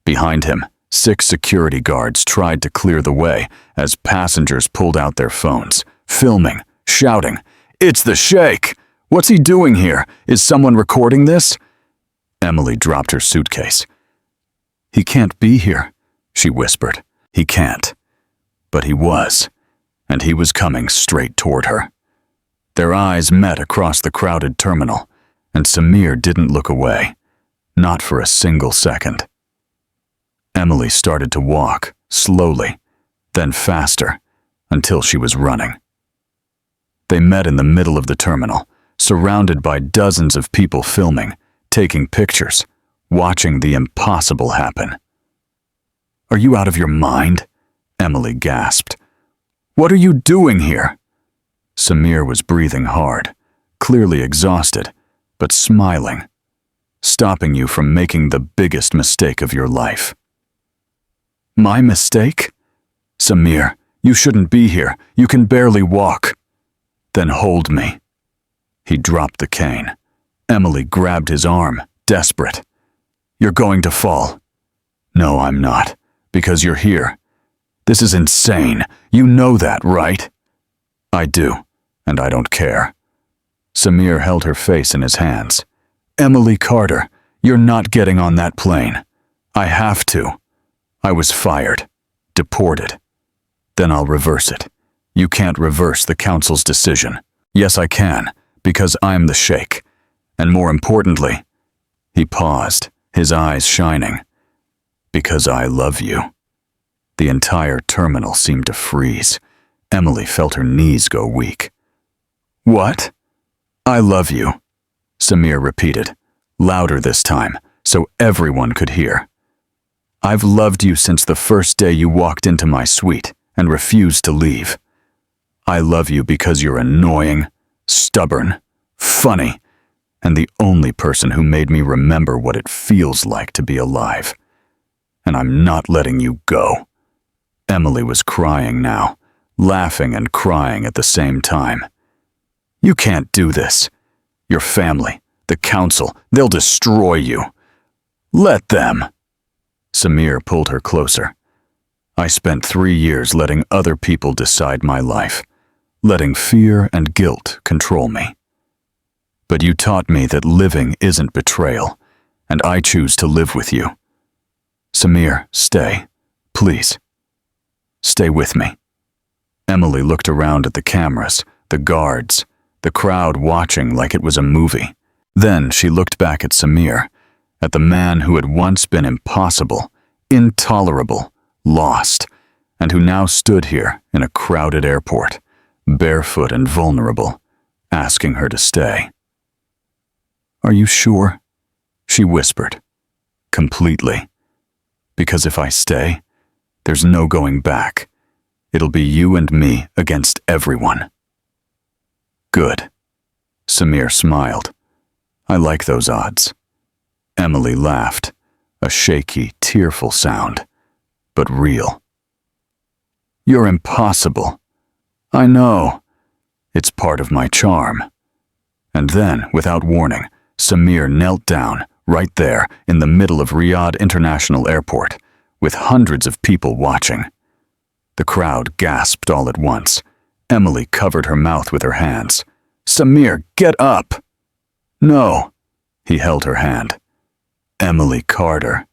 Behind him, 6 security guards tried to clear the way as passengers pulled out their phones, filming, shouting, "It's the Sheikh! What's he doing here? Is someone recording this?" Emily dropped her suitcase. "He can't be here," she whispered. "He can't." But he was, and he was coming straight toward her. Their eyes met across the crowded terminal, and Samir didn't look away, not for a single second. Emily started to walk, slowly, then faster, until she was running. They met in the middle of the terminal, surrounded by dozens of people filming, taking pictures, watching the impossible happen. "Are you out of your mind?" Emily gasped. "What are you doing here?" Samir was breathing hard, clearly exhausted, but smiling, stopping you from making the biggest mistake of your life. "My mistake? Samir, you shouldn't be here. You can barely walk." "Then hold me." He dropped the cane. Emily grabbed his arm, desperate. "You're going to fall." "No, I'm not, because you're here. This is insane. You know that, right?" "I do, and I don't care." Samir held her face in his hands. "Emily Carter, you're not getting on that plane. I have to. I was fired, deported. Then I'll reverse it. You can't reverse the council's decision." "Yes, I can, because I'm the sheikh. And more importantly," he paused, his eyes shining, "because I love you." The entire terminal seemed to freeze. Emily felt her knees go weak. "What?" "I love you," Samir repeated, louder this time, so everyone could hear. "I've loved you since the first day you walked into my suite and refused to leave. I love you because you're annoying, stubborn, funny, and the only person who made me remember what it feels like to be alive. And I'm not letting you go." Emily was crying now, laughing and crying at the same time. "You can't do this. Your family, the council, they'll destroy you." "Let them." Samir pulled her closer. "I spent 3 years letting other people decide my life, letting fear and guilt control me. But you taught me that living isn't betrayal, and I choose to live with you. Samir, stay, please. Stay with me." Emily looked around at the cameras, the guards, the crowd watching like it was a movie. Then she looked back at Samir, at the man who had once been impossible, intolerable, lost, and who now stood here in a crowded airport, barefoot and vulnerable, asking her to stay. "Are you sure?" she whispered. "Completely. Because if I stay, there's no going back. It'll be you and me against everyone." "Good." Samir smiled. "I like those odds." Emily laughed, a shaky, tearful sound, but real. "You're impossible." "I know. It's part of my charm." And then, without warning, Samir knelt down, right there, in the middle of Riyadh International Airport, with hundreds of people watching. The crowd gasped all at once. Emily covered her mouth with her hands. "Samir, get up!" "No." He held her hand. "Emily Carter,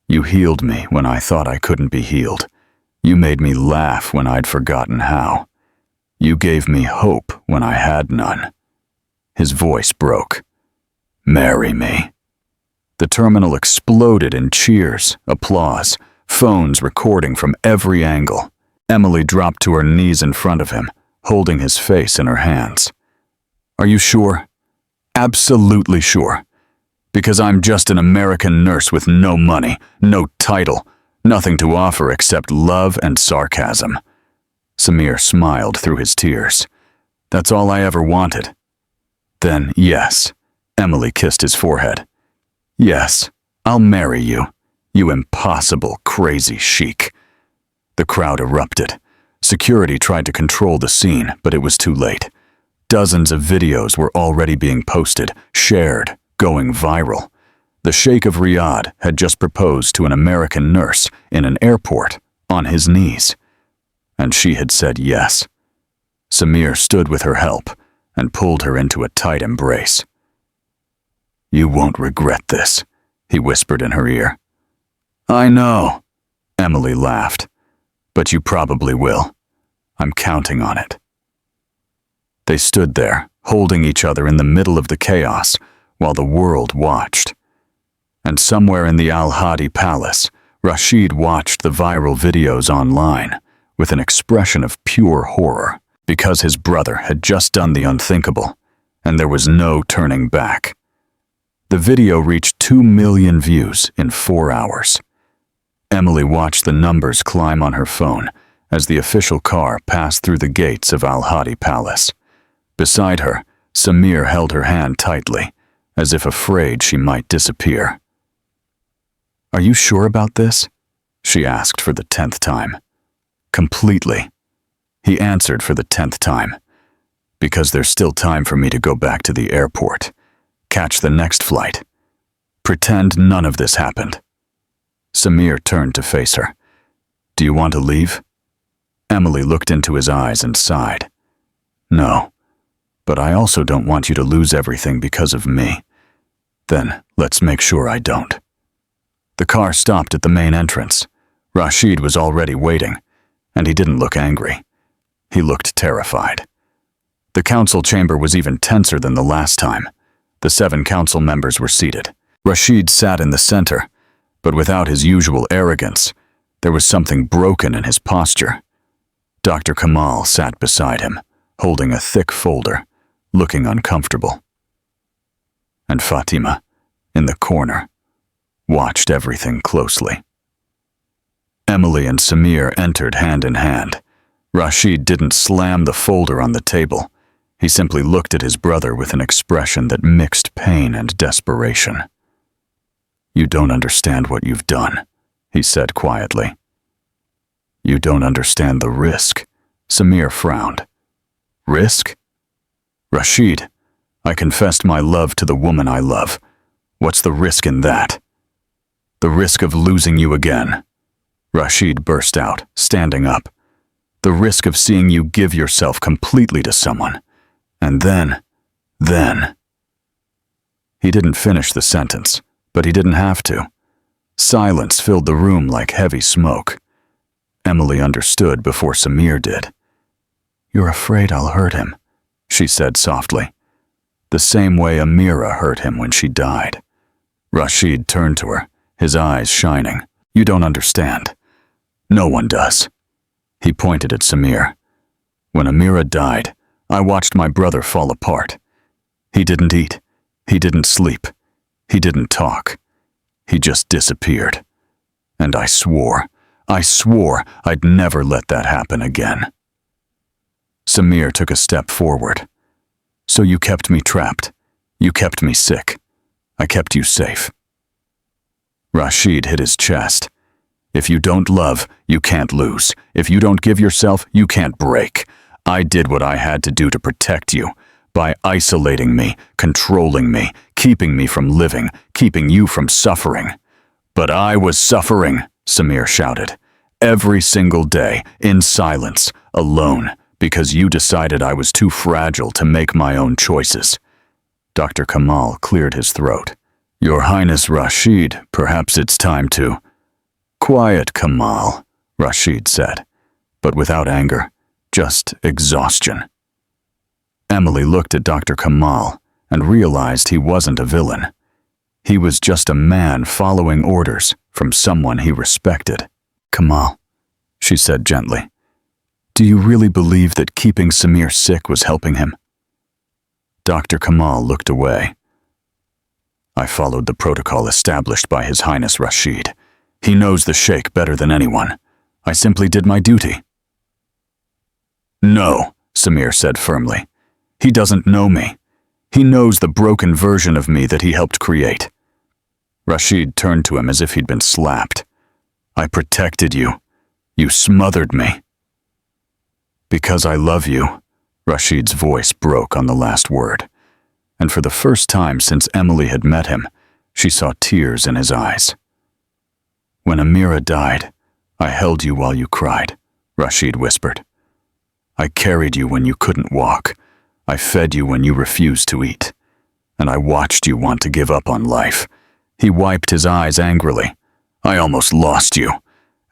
you healed me when I thought I couldn't be healed. You made me laugh when I'd forgotten how. You gave me hope when I had none." His voice broke. "Marry me." The terminal exploded in cheers, applause, phones recording from every angle. Emily dropped to her knees in front of him, holding his face in her hands. "Are you sure?" "Absolutely sure. Because I'm just an American nurse with no money, no title, nothing to offer except love and sarcasm." Samir smiled through his tears. "That's all I ever wanted." "Then yes." Emily kissed his forehead. "Yes, I'll marry you, you impossible, crazy sheik." The crowd erupted. Security tried to control the scene, but it was too late. Dozens of videos were already being posted, shared, going viral. The Sheikh of Riyadh had just proposed to an American nurse in an airport, on his knees. And she had said yes. Samir stood with her help and pulled her into a tight embrace. "You won't regret this," he whispered in her ear. "I know," Emily laughed. "But you probably will. I'm counting on it." They stood there, holding each other in the middle of the chaos, while the world watched. And somewhere in the Al-Hadi Palace, Rashid watched the viral videos online, with an expression of pure horror, because his brother had just done the unthinkable, and there was no turning back. The video reached 2 million views in 4 hours. Emily watched the numbers climb on her phone as the official car passed through the gates of Al-Hadi Palace. Beside her, Samir held her hand tightly, as if afraid she might disappear. "Are you sure about this?" she asked for the 10th time. "Completely," he answered for the 10th time. "Because there's still time for me to go back to the airport, catch the next flight. Pretend none of this happened." Samir turned to face her. "Do you want to leave?" Emily looked into his eyes and sighed. "No, but I also don't want you to lose everything because of me. Then let's make sure I don't." The car stopped at the main entrance. Rashid was already waiting, and he didn't look angry. He looked terrified. The council chamber was even tenser than the last time. The 7 council members were seated. Rashid sat in the center, but without his usual arrogance, there was something broken in his posture. Dr. Kamal sat beside him, holding a thick folder, looking uncomfortable. And Fatima, in the corner, watched everything closely. Emily and Samir entered hand in hand. Rashid didn't slam the folder on the table. He simply looked at his brother with an expression that mixed pain and desperation. "You don't understand what you've done," he said quietly. "You don't understand the risk." Samir frowned. "Risk?" "Rashid, I confessed my love to the woman I love. What's the risk in that?" "The risk of losing you again," Rashid burst out, standing up. "The risk of seeing you give yourself completely to someone. And then... He didn't finish the sentence, but he didn't have to. Silence filled the room like heavy smoke. Emily understood before Samir did. "You're afraid I'll hurt him," she said softly. "The same way Amira hurt him when she died." Rashid turned to her, his eyes shining. "You don't understand. No one does." He pointed at Samir. "When Amira died, I watched my brother fall apart. He didn't eat. He didn't sleep. He didn't talk. He just disappeared. And I swore I'd never let that happen again." Samir took a step forward. "So you kept me trapped. You kept me sick. I kept you safe." Rashid hit his chest. "If you don't love, you can't lose. If you don't give yourself, you can't break. I did what I had to do to protect you, by isolating me, controlling me, keeping me from living, keeping you from suffering." "But I was suffering," Samir shouted. "Every single day, in silence, alone, because you decided I was too fragile to make my own choices." Dr. Kamal cleared his throat. "Your Highness Rashid, perhaps it's time to—" "Quiet, Kamal," Rashid said, but without anger, just exhaustion. Emily looked at Dr. Kamal and realized he wasn't a villain. He was just a man following orders from someone he respected. "Kamal," she said gently, "do you really believe that keeping Samir sick was helping him?" Dr. Kamal looked away. "I followed the protocol established by His Highness Rashid. He knows the sheikh better than anyone. I simply did my duty." "No," Samir said firmly. "He doesn't know me. He knows the broken version of me that he helped create." Rashid turned to him as if he'd been slapped. "I protected you. You smothered me." "Because I love you," Rashid's voice broke on the last word. And for the first time since Emily had met him, she saw tears in his eyes. "When Amira died, I held you while you cried," Rashid whispered. "I carried you when you couldn't walk. I fed you when you refused to eat. And I watched you want to give up on life." He wiped his eyes angrily. "I almost lost you.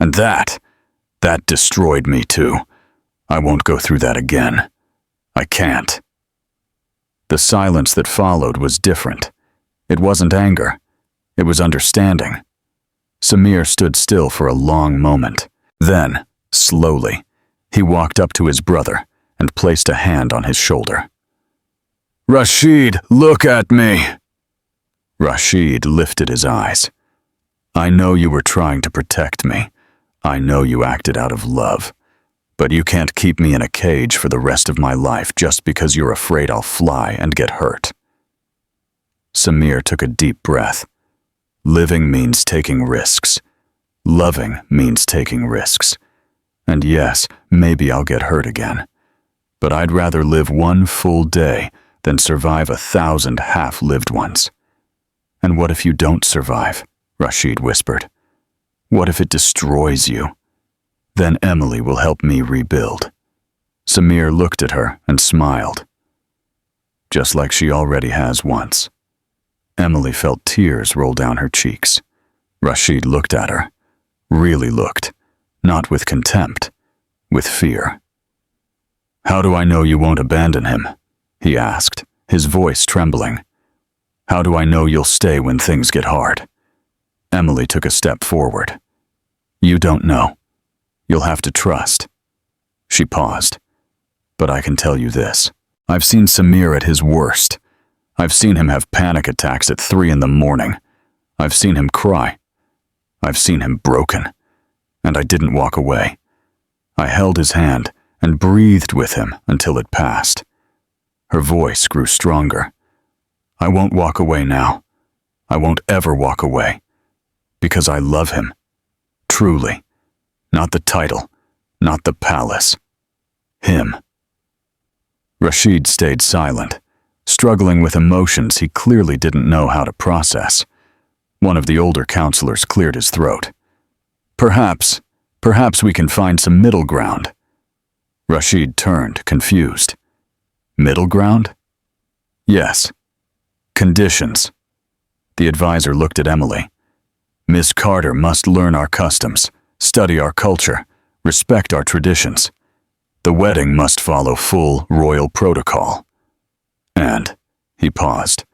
And that destroyed me too. I won't go through that again. I can't." The silence that followed was different. It wasn't anger. It was understanding. Samir stood still for a long moment. Then, slowly, He walked up to his brother and placed a hand on his shoulder. "Rashid, look at me!" Rashid lifted his eyes. "I know you were trying to protect me. I know you acted out of love. But you can't keep me in a cage for the rest of my life just because you're afraid I'll fly and get hurt." Samir took a deep breath. Living means taking risks. Loving means taking risks. And yes, maybe I'll get hurt again. But I'd rather live one full day than survive 1,000 half-lived ones. "And what if you don't survive?" Rashid whispered. "What if it destroys you? Then Emily will help me rebuild." Samir looked at her and smiled. Just like she already has once. Emily felt tears roll down her cheeks. Rashid looked at her. Really looked. Not with contempt. With fear. "How do I know you won't abandon him?" he asked, his voice trembling. "How do I know you'll stay when things get hard?" Emily took a step forward. "You don't know. You'll have to trust." She paused. "But I can tell you this. I've seen Samir at his worst. I've seen him have panic attacks at 3 in the morning. I've seen him cry. I've seen him broken. And I didn't walk away. I held his hand and breathed with him until it passed." Her voice grew stronger. "I won't walk away now. I won't ever walk away. Because I love him. Truly. Not the title. Not the palace. Him." Rashid stayed silent, struggling with emotions he clearly didn't know how to process. One of the older counselors cleared his throat. Perhaps we can find some middle ground." Rashid turned, confused. "Middle ground?" "Yes. Conditions." The advisor looked at Emily. "Miss Carter must learn our customs, study our culture, respect our traditions. The wedding must follow full royal protocol. And," he paused,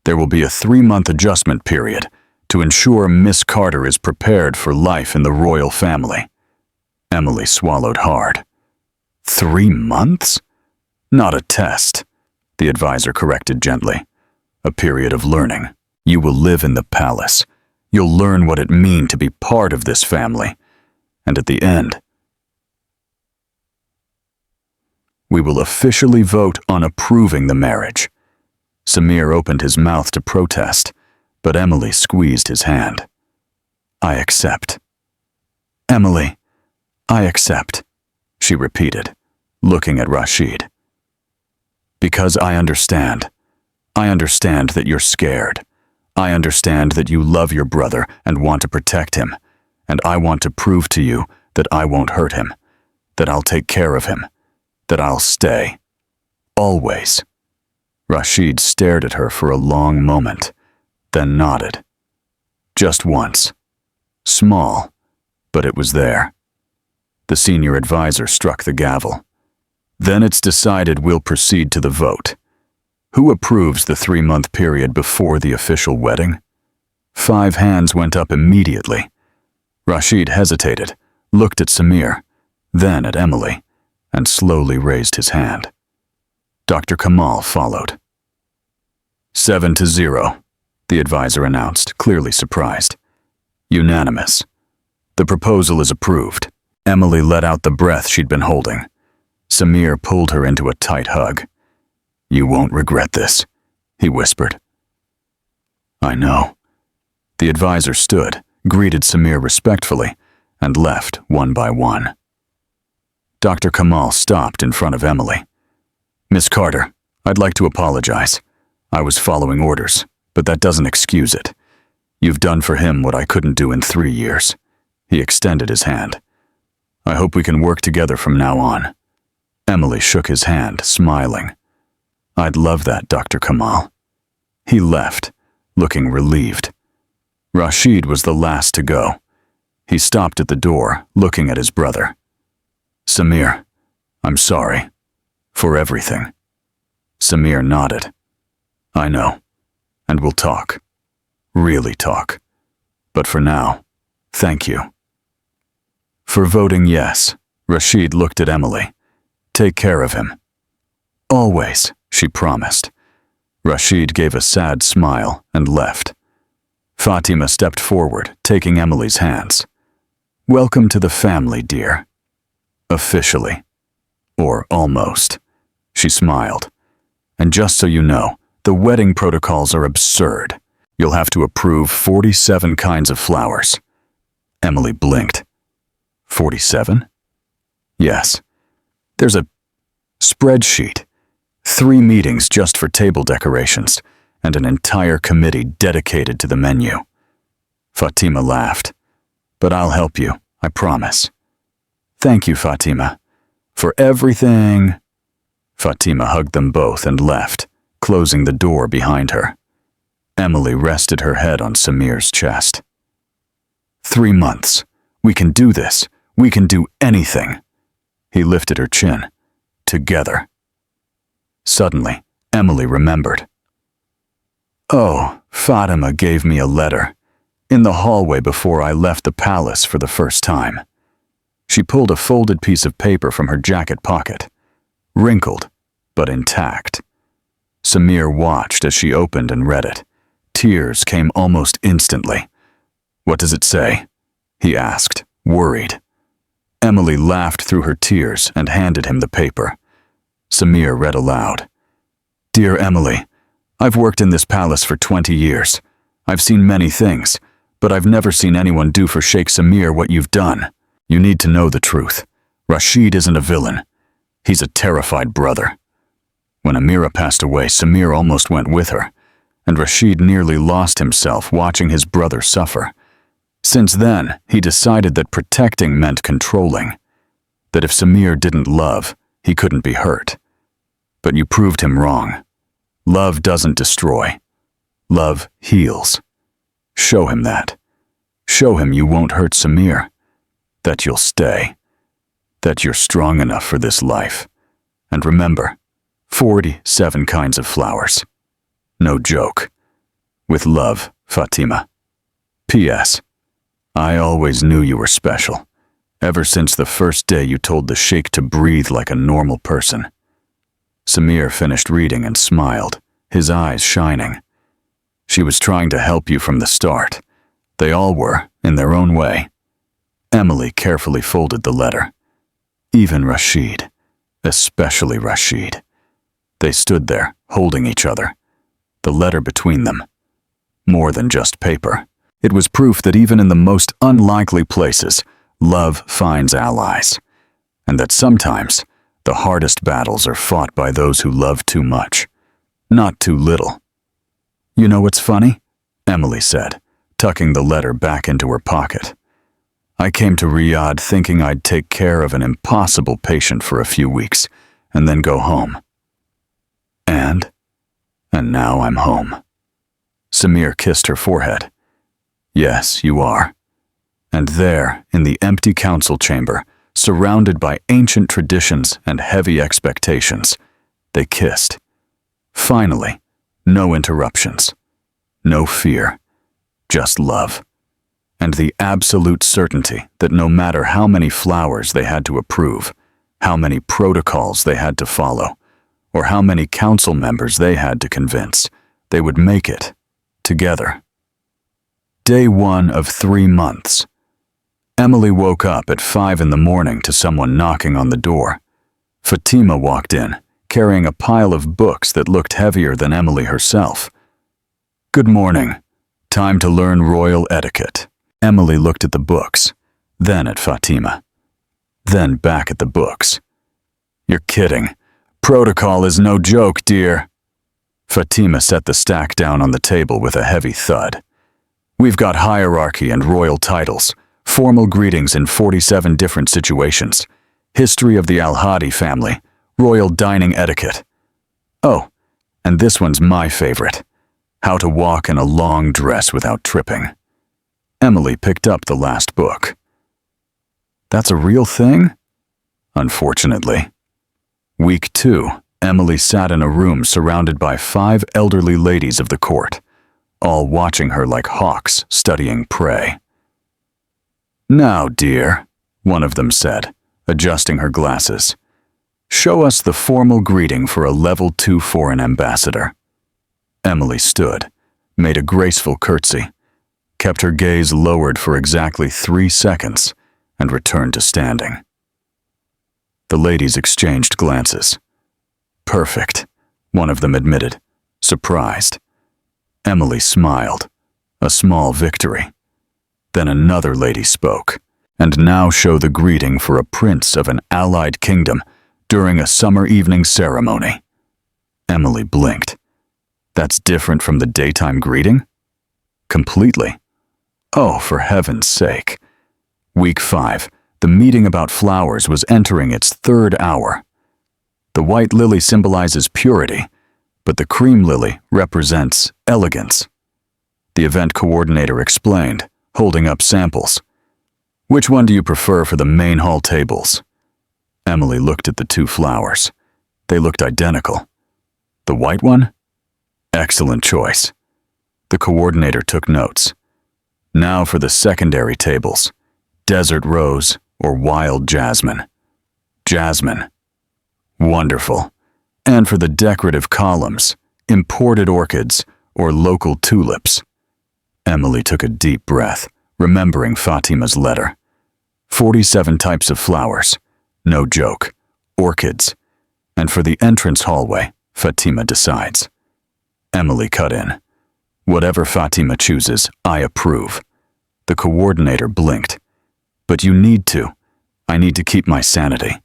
"there will be a 3-month adjustment period to ensure Miss Carter is prepared for life in the royal family." Emily swallowed hard. 3 months? "Not a test," the advisor corrected gently. "A period of learning. You will live in the palace. You'll learn what it means to be part of this family. And at the end, we will officially vote on approving the marriage." Samir opened his mouth to protest, but Emily squeezed his hand. "I accept." "Emily, I accept," she repeated, looking at Rashid. "Because I understand. I understand that you're scared. I understand that you love your brother and want to protect him, and I want to prove to you that I won't hurt him, that I'll take care of him, that I'll stay. Always." Rashid stared at her for a long moment, then nodded. Just once. Small, but it was there. The senior advisor struck the gavel. "Then it's decided we'll proceed to the vote. Who approves the 3-month period before the official wedding?" 5 hands went up immediately. Rashid hesitated, looked at Samir, then at Emily, and slowly raised his hand. Dr. Kamal followed. 7-0, the advisor announced, clearly surprised. Unanimous. The proposal is approved. Emily let out the breath she'd been holding. Samir pulled her into a tight hug. "You won't regret this," he whispered. "I know." The advisor stood, greeted Samir respectfully, and left one by one. Dr. Kamal stopped in front of Emily. "Miss Carter, I'd like to apologize. I was following orders, but that doesn't excuse it. You've done for him what I couldn't do in 3 years." He extended his hand. "I hope we can work together from now on." Emily shook his hand, smiling. "I'd love that, Dr. Kamal." He left, looking relieved. Rashid was the last to go. He stopped at the door, looking at his brother. "Samir, I'm sorry. For everything." Samir nodded. "I know. And we'll talk. Really talk. But for now, thank you." "For voting yes," Rashid looked at Emily. "Take care of him." "Always," she promised. Rashid gave a sad smile and left. Fatima stepped forward, taking Emily's hands. "Welcome to the family, dear." "Officially. Or almost." She smiled. "And just so you know, the wedding protocols are absurd. You'll have to approve 47 kinds of flowers." Emily blinked. 47? "Yes. There's a spreadsheet. 3 meetings just for table decorations, and an entire committee dedicated to the menu." Fatima laughed. "But I'll help you, I promise." "Thank you, Fatima. For everything." Fatima hugged them both and left, closing the door behind her. Emily rested her head on Samir's chest. 3 months. We can do this. We can do anything. He lifted her chin. Together. Suddenly, Emily remembered. "Oh, Fatima gave me a letter. In the hallway before I left the palace for the first time." She pulled a folded piece of paper from her jacket pocket. Wrinkled, but intact. Samir watched as she opened and read it. Tears came almost instantly. "What does it say?" he asked, worried. Emily laughed through her tears and handed him the paper. Samir read aloud. "Dear Emily, I've worked in this palace for 20 years. I've seen many things, but I've never seen anyone do for Sheikh Samir what you've done. You need to know the truth. Rashid isn't a villain. He's a terrified brother. When Amira passed away, Samir almost went with her, and Rashid nearly lost himself watching his brother suffer. Since then, he decided that protecting meant controlling, that if Samir didn't love, he couldn't be hurt. But you proved him wrong. Love doesn't destroy. Love heals. Show him that. Show him you won't hurt Samir, that you'll stay, that you're strong enough for this life. And remember, 47 kinds of flowers. No joke. With love, Fatima. P.S. I always knew you were special, ever since the first day you told the sheikh to breathe like a normal person." Samir finished reading and smiled, his eyes shining. "She was trying to help you from the start. They all were, in their own way." Emily carefully folded the letter. Even Rashid, especially Rashid. They stood there, holding each other. The letter between them. More than just paper. It was proof that even in the most unlikely places, love finds allies. And that sometimes, the hardest battles are fought by those who love too much, not too little. "You know what's funny?" Emily said, tucking the letter back into her pocket. "I came to Riyadh thinking I'd take care of an impossible patient for a few weeks, and then go home. And now I'm home." Samir kissed her forehead. "Yes, you are." And there, in the empty council chamber, surrounded by ancient traditions and heavy expectations, they kissed. Finally, no interruptions, no fear, just love, and the absolute certainty that no matter how many flowers they had to approve, how many protocols they had to follow, or how many council members they had to convince, they would make it, together. Day 1 of 3 months. Emily woke up at 5 in the morning to someone knocking on the door. Fatima walked in, carrying a pile of books that looked heavier than Emily herself. "Good morning. Time to learn royal etiquette." Emily looked at the books, then at Fatima, then back at the books. "You're kidding. Protocol is no joke, dear." Fatima set the stack down on the table with a heavy thud. "We've got hierarchy and royal titles, formal greetings in 47 different situations, history of the Al-Hadi family, royal dining etiquette. Oh, and this one's my favorite. How to walk in a long dress without tripping." Emily picked up the last book. "That's a real thing?" "Unfortunately." Week 2, Emily sat in a room surrounded by 5 elderly ladies of the court, all watching her like hawks studying prey. "Now, dear," one of them said, adjusting her glasses. "Show us the formal greeting for a Level 2 foreign ambassador." Emily stood, made a graceful curtsy, kept her gaze lowered for exactly 3 seconds, and returned to standing. The ladies exchanged glances. "Perfect," one of them admitted, surprised. Emily smiled, a small victory. Then another lady spoke, "And now show the greeting for a prince of an allied kingdom during a summer evening ceremony." Emily blinked. "That's different from the daytime greeting?" "Completely." "Oh, for heaven's sake." Week 5, the meeting about flowers was entering its 3rd hour. The white lily symbolizes purity, but the cream lily represents elegance. The event coordinator explained, holding up samples. "Which one do you prefer for the main hall tables?" Emily looked at the 2 flowers. They looked identical. "The white one?" "Excellent choice." The coordinator took notes. "Now for the secondary tables. Desert rose or wild jasmine?" "Jasmine." "Wonderful. And for the decorative columns, imported orchids or local tulips?" Emily took a deep breath, remembering Fatima's letter. 47 types of flowers. No joke. Orchids. And for the entrance hallway, Fatima decides. Emily cut in. "Whatever Fatima chooses, I approve." The coordinator blinked. "But you need to. I need to keep my sanity."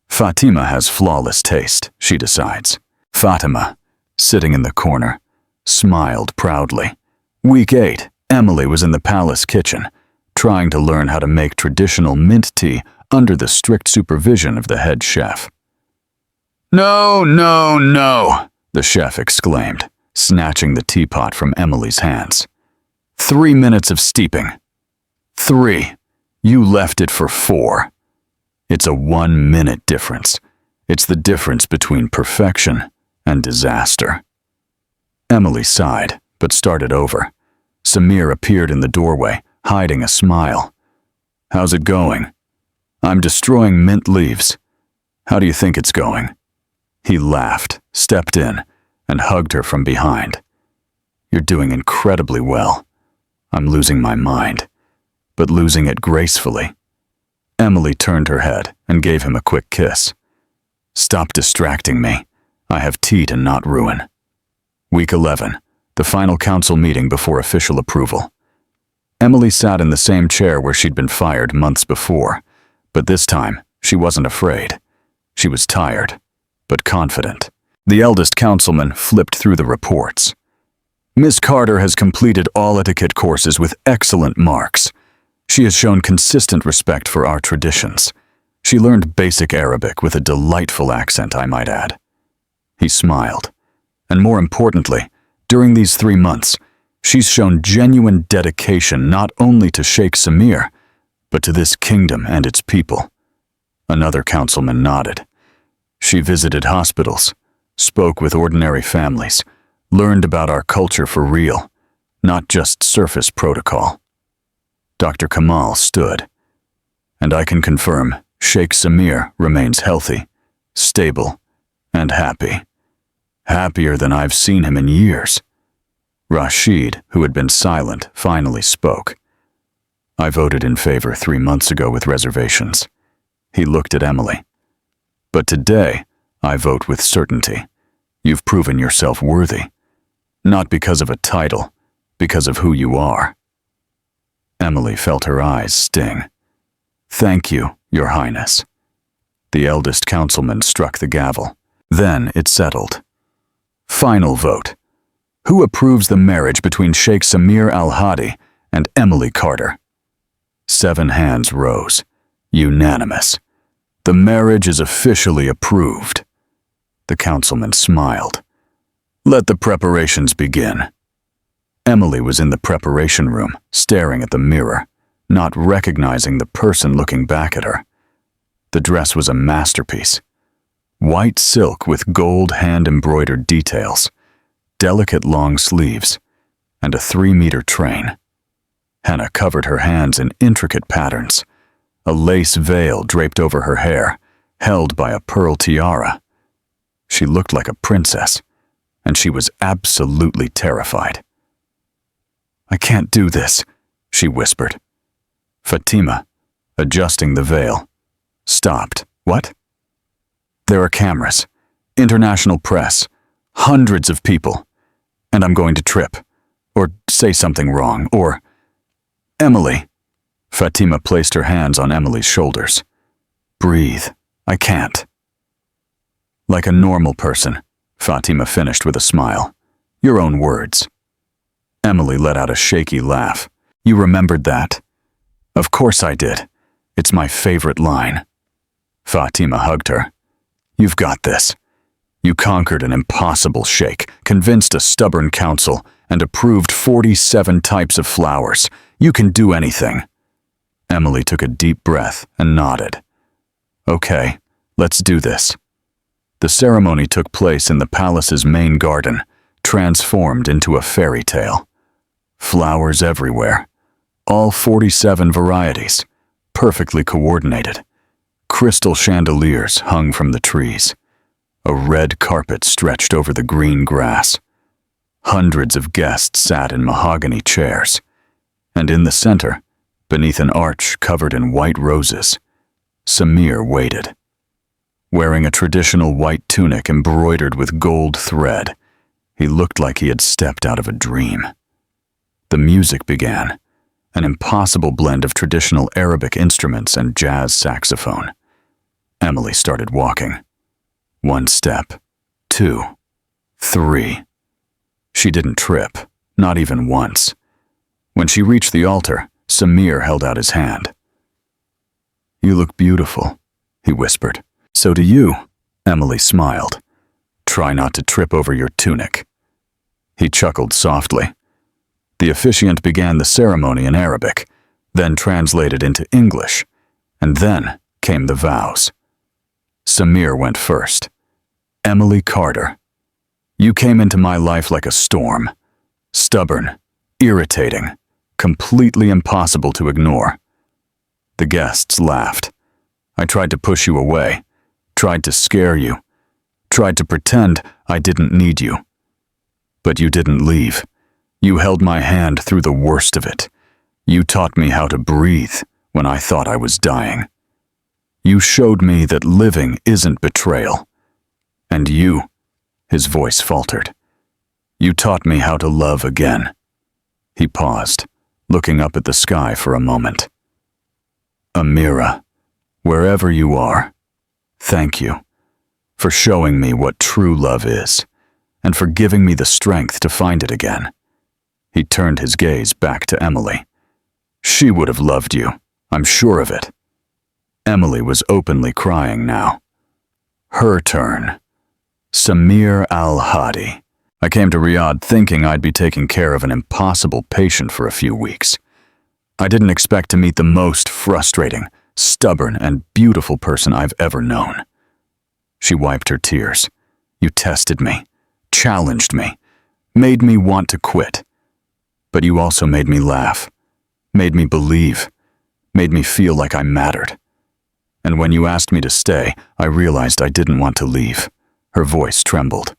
"Fatima has flawless taste," she decides. Fatima, sitting in the corner, smiled proudly. Week 8, Emily was in the palace kitchen, trying to learn how to make traditional mint tea under the strict supervision of the head chef. "No, no, no," the chef exclaimed, snatching the teapot from Emily's hands. 3 minutes of steeping." 3. You left it for 4. It's a 1-minute difference. It's the difference between perfection and disaster. Emily sighed, but started over. Samir appeared in the doorway, hiding a smile. "How's it going?" "I'm destroying mint leaves." "How do you think it's going?" He laughed, stepped in, and hugged her from behind. "You're doing incredibly well. I'm losing my mind, but losing it gracefully." Emily turned her head and gave him a quick kiss. "Stop distracting me. I have tea to not ruin." Week 11, the final council meeting before official approval. Emily sat in the same chair where she'd been fired months before, but this time she wasn't afraid. She was tired, but confident. The eldest councilman flipped through the reports. "Miss Carter has completed all etiquette courses with excellent marks. She has shown consistent respect for our traditions. She learned basic Arabic with a delightful accent, I might add." He smiled. "And more importantly, during these 3 months, she's shown genuine dedication not only to Sheikh Samir, but to this kingdom and its people." Another councilman nodded. "She visited hospitals, spoke with ordinary families, learned about our culture for real, not just surface protocol." Dr. Kamal stood. "And I can confirm Sheikh Samir remains healthy, stable, and happy. Happier than I've seen him in years." Rashid, who had been silent, finally spoke. "I voted in favor 3 months ago with reservations." He looked at Emily. "But today, I vote with certainty. You've proven yourself worthy. Not because of a title, because of who you are." Emily felt her eyes sting. "Thank you, Your Highness." The eldest councilman struck the gavel. Then it settled. Final vote. Who approves the marriage between Sheikh Samir al-Hadi and Emily Carter? 7 hands rose. Unanimous. The marriage is officially approved. The councilman smiled. "Let the preparations begin." Emily was in the preparation room, staring at the mirror, not recognizing the person looking back at her. The dress was a masterpiece. White silk with gold hand-embroidered details, delicate long sleeves, and a 3-meter train. Henna covered her hands in intricate patterns, a lace veil draped over her hair, held by a pearl tiara. She looked like a princess, and she was absolutely terrified. "I can't do this," she whispered. Fatima, adjusting the veil, stopped. "What?" "There are cameras, international press, hundreds of people, and I'm going to trip, or say something wrong, or—" "Emily." Fatima placed her hands on Emily's shoulders. "Breathe. I can't." "Like a normal person," Fatima finished with a smile. "Your own words." Emily let out a shaky laugh. "You remembered that?" "Of course I did. It's my favorite line." Fatima hugged her. "You've got this. You conquered an impossible sheikh, convinced a stubborn council, and approved 47 types of flowers. You can do anything." Emily took a deep breath and nodded. "Okay, let's do this." The ceremony took place in the palace's main garden, transformed into a fairy tale. Flowers everywhere, all 47 varieties, perfectly coordinated. Crystal chandeliers hung from the trees. A red carpet stretched over the green grass. Hundreds of guests sat in mahogany chairs, and in the center, beneath an arch covered in white roses, Samir waited. Wearing a traditional white tunic embroidered with gold thread, he looked like he had stepped out of a dream. The music began, an impossible blend of traditional Arabic instruments and jazz saxophone. Emily started walking. 1 step, 2, 3. She didn't trip, not even once. When she reached the altar, Samir held out his hand. "You look beautiful," he whispered. "So do you," Emily smiled. "Try not to trip over your tunic." He chuckled softly. The officiant began the ceremony in Arabic, then translated into English, and then came the vows. Samir went first. "Emily Carter, you came into my life like a storm, stubborn, irritating, completely impossible to ignore." The guests laughed. "I tried to push you away, tried to scare you, tried to pretend I didn't need you. But you didn't leave. You held my hand through the worst of it. You taught me how to breathe when I thought I was dying. You showed me that living isn't betrayal. And you," his voice faltered, "you taught me how to love again." He paused, looking up at the sky for a moment. "Amira, wherever you are, thank you for showing me what true love is, and for giving me the strength to find it again." He turned his gaze back to Emily. "She would have loved you, I'm sure of it." Emily was openly crying now. Her turn. Samir al-Hadi. "I came to Riyadh thinking I'd be taking care of an impossible patient for a few weeks. I didn't expect to meet the most frustrating, stubborn, and beautiful person I've ever known." She wiped her tears. "You tested me, challenged me, made me want to quit. But you also made me laugh, made me believe, made me feel like I mattered. And when you asked me to stay, I realized I didn't want to leave." Her voice trembled.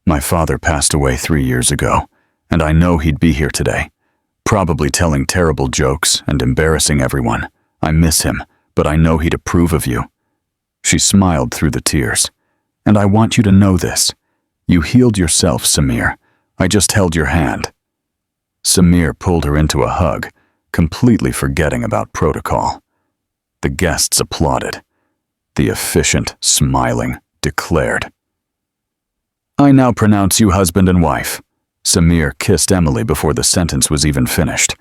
"My father passed away 3 years ago, and I know he'd be here today, probably telling terrible jokes and embarrassing everyone. I miss him, but I know he'd approve of you." She smiled through the tears. "And I want you to know this. You healed yourself, Samir. I just held your hand." Samir pulled her into a hug, completely forgetting about protocol. The guests applauded. The officiant, smiling, declared, "I now pronounce you husband and wife." Samir kissed Emily before the sentence was even finished,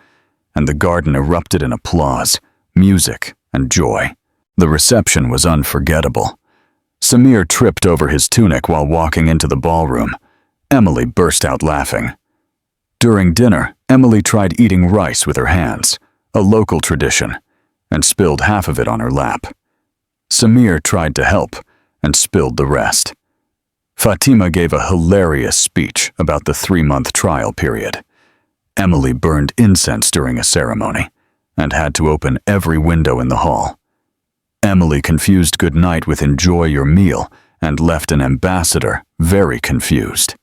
and the garden erupted in applause, music, and joy. The reception was unforgettable. Samir tripped over his tunic while walking into the ballroom. Emily burst out laughing. During dinner, Emily tried eating rice with her hands, a local tradition, and spilled half of it on her lap. Samir tried to help and spilled the rest. Fatima gave a hilarious speech about the 3-month trial period. Emily burned incense during a ceremony, and had to open every window in the hall. Emily confused good night with enjoy your meal and left an ambassador very confused.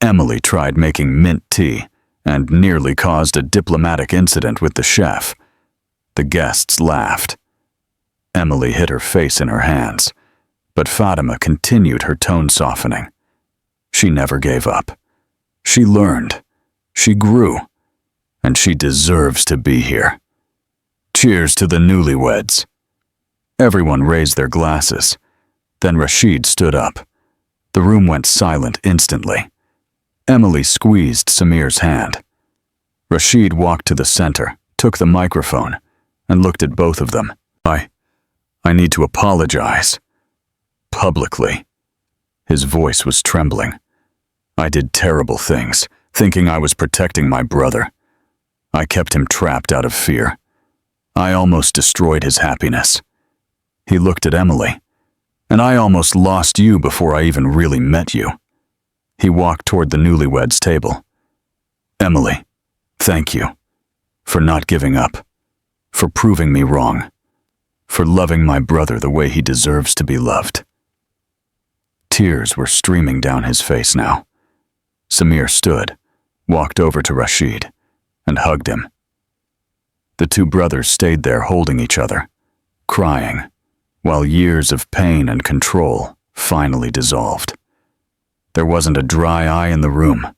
Emily tried making mint tea and nearly caused a diplomatic incident with the chef. The guests laughed. Emily hid her face in her hands, but Fatima continued her tone softening. She never gave up. She learned. She grew. And she deserves to be here. Cheers to the newlyweds. Everyone raised their glasses. Then Rashid stood up. The room went silent instantly. Emily squeezed Samir's hand. Rashid walked to the center, took the microphone, and looked at both of them. I need to apologize. Publicly. His voice was trembling. I did terrible things, thinking I was protecting my brother. I kept him trapped out of fear. I almost destroyed his happiness. He looked at Emily. And I almost lost you before I even really met you. He walked toward the newlyweds' table. Emily, thank you. For not giving up. For proving me wrong. For loving my brother the way he deserves to be loved. Tears were streaming down his face now. Samir stood, walked over to Rashid, and hugged him. The two brothers stayed there holding each other, crying, while years of pain and control finally dissolved. There wasn't a dry eye in the room.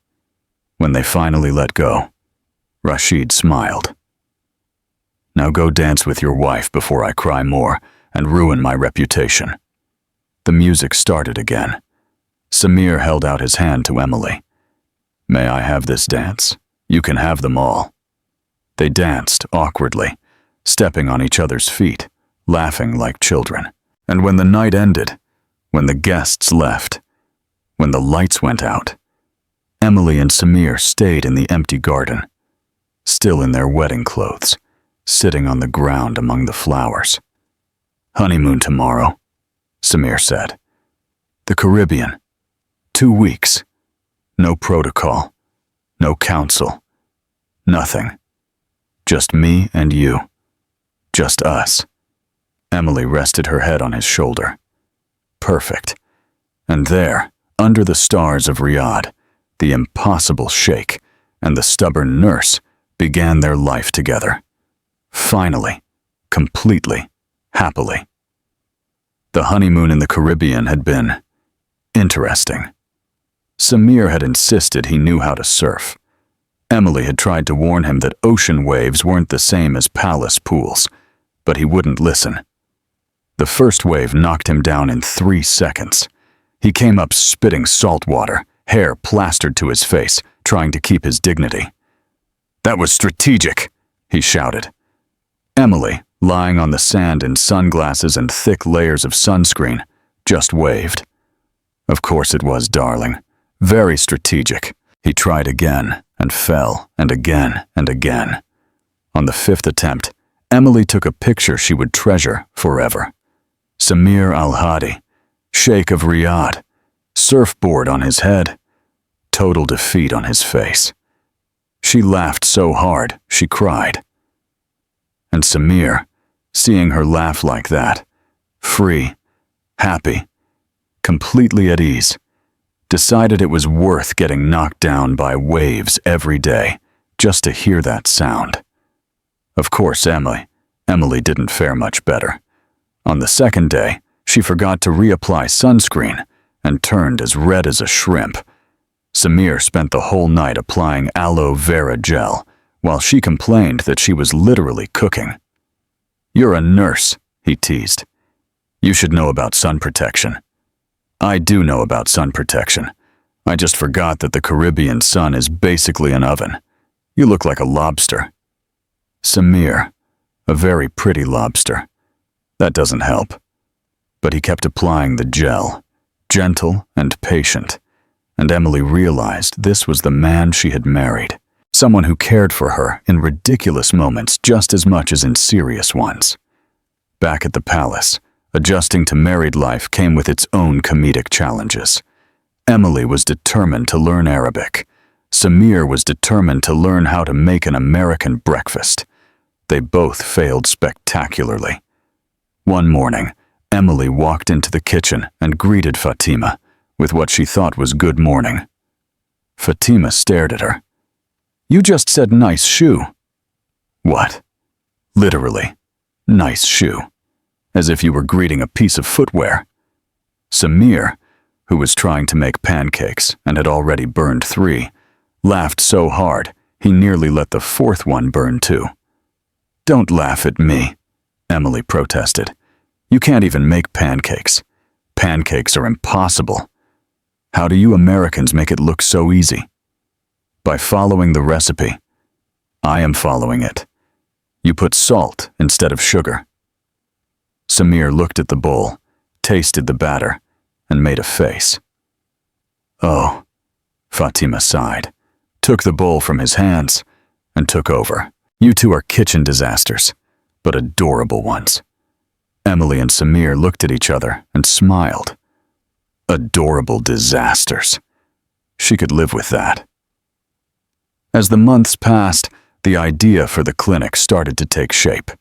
When they finally let go, Rashid smiled. Now go dance with your wife before I cry more and ruin my reputation. The music started again. Samir held out his hand to Emily. May I have this dance? You can have them all. They danced awkwardly, stepping on each other's feet, laughing like children. And when the night ended, when the guests left, when the lights went out, Emily and Samir stayed in the empty garden, still in their wedding clothes, sitting on the ground among the flowers. Honeymoon tomorrow, Samir said. The Caribbean. 2 weeks. No protocol. No counsel. Nothing. Just me and you. Just us. Emily rested her head on his shoulder. Perfect. And there, under the stars of Riyadh, the impossible sheikh and the stubborn nurse began their life together. Finally, completely, happily. The honeymoon in the Caribbean had been interesting. Samir had insisted he knew how to surf. Emily had tried to warn him that ocean waves weren't the same as palace pools, but he wouldn't listen. The first wave knocked him down in 3 seconds. He came up spitting salt water, hair plastered to his face, trying to keep his dignity. That was strategic, he shouted. Emily, lying on the sand in sunglasses and thick layers of sunscreen, just waved. Of course it was, darling. Very strategic. He tried again, and fell, and again, and again. On the 5th attempt, Emily took a picture she would treasure forever. Samir al-Hadi, Sheikh of Riyadh, surfboard on his head, total defeat on his face. She laughed so hard, she cried. And Samir, seeing her laugh like that, free, happy, completely at ease, decided it was worth getting knocked down by waves every day just to hear that sound. Of course, Emily didn't fare much better. On the 2nd day, she forgot to reapply sunscreen and turned as red as a shrimp. Samir spent the whole night applying aloe vera gel, while she complained that she was literally cooking. You're a nurse, he teased. You should know about sun protection. I do know about sun protection. I just forgot that the Caribbean sun is basically an oven. You look like a lobster. Samir, a very pretty lobster. That doesn't help. But he kept applying the gel, gentle and patient, and Emily realized this was the man she had married, someone who cared for her in ridiculous moments just as much as in serious ones. Back at the palace, adjusting to married life came with its own comedic challenges. Emily was determined to learn Arabic. Samir was determined to learn how to make an American breakfast. They both failed spectacularly. One morning, Emily walked into the kitchen and greeted Fatima with what she thought was good morning. Fatima stared at her. "You just said nice shoe." "What?" "Literally, nice shoe. As if you were greeting a piece of footwear." Samir, who was trying to make pancakes and had already burned 3, laughed so hard he nearly let the 4th one burn too. "Don't laugh at me," Emily protested. "You can't even make pancakes. Pancakes are impossible. How do you Americans make it look so easy?" "By following the recipe. I am following it. You put salt instead of sugar." Samir looked at the bowl, tasted the batter, and made a face. "Oh," Fatima sighed, took the bowl from his hands, and took over. "You two are kitchen disasters, but adorable ones." Emily and Samir looked at each other and smiled. Adorable disasters. She could live with that. As the months passed, the idea for the clinic started to take shape.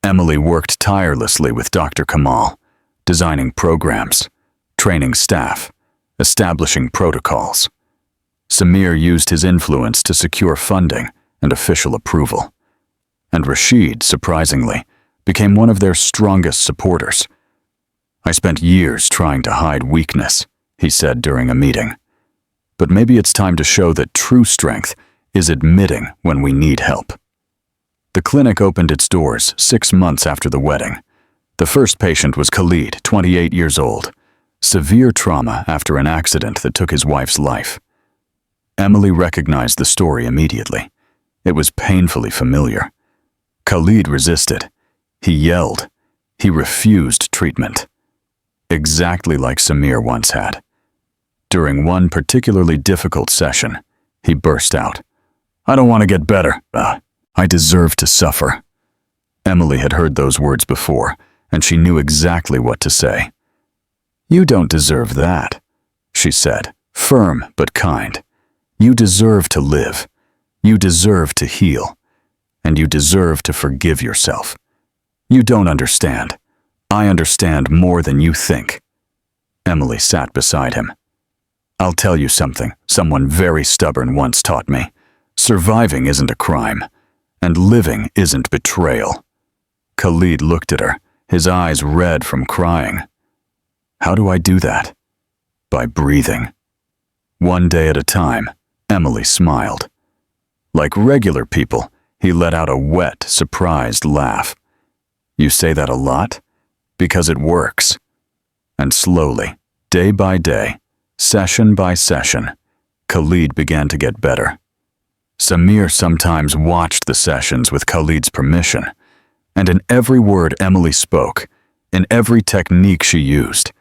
Emily worked tirelessly with Dr. Kamal, designing programs, training staff, establishing protocols. Samir used his influence to secure funding and official approval. And Rashid, surprisingly, became one of their strongest supporters. "I spent years trying to hide weakness," he said during a meeting. "But maybe it's time to show that true strength is admitting when we need help." The clinic opened its doors 6 months after the wedding. The first patient was Khalid, 28 years old. Severe trauma after an accident that took his wife's life. Emily recognized the story immediately. It was painfully familiar. Khalid resisted. He yelled. He refused treatment. Exactly like Samir once had. During one particularly difficult session, he burst out, "I don't want to get better. I deserve to suffer." Emily had heard those words before, and she knew exactly what to say. "You don't deserve that," she said, firm but kind. "You deserve to live. You deserve to heal. And you deserve to forgive yourself. You don't understand. I understand more than you think." Emily sat beside him. "I'll tell you something someone very stubborn once taught me. Surviving isn't a crime, and living isn't betrayal." Khalid looked at her, his eyes red from crying. "How do I do that?" "By breathing." One day at a time, Emily smiled. Like regular people, he let out a wet, surprised laugh. "You say that a lot? Because it works." And slowly, day by day, session by session, Khalid began to get better. Samir sometimes watched the sessions with Khalid's permission, and in every word Emily spoke, in every technique she used,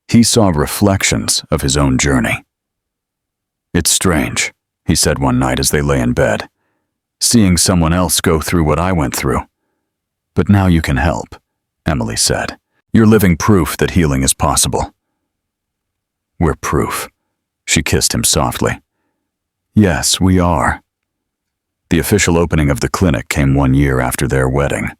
he saw reflections of his own journey. "It's strange," he said one night as they lay in bed, "seeing someone else go through what I went through. But now you can help," Emily said. "You're living proof that healing is possible." "We're proof." She kissed him softly. "Yes, we are." The official opening of the clinic came 1 year after their wedding.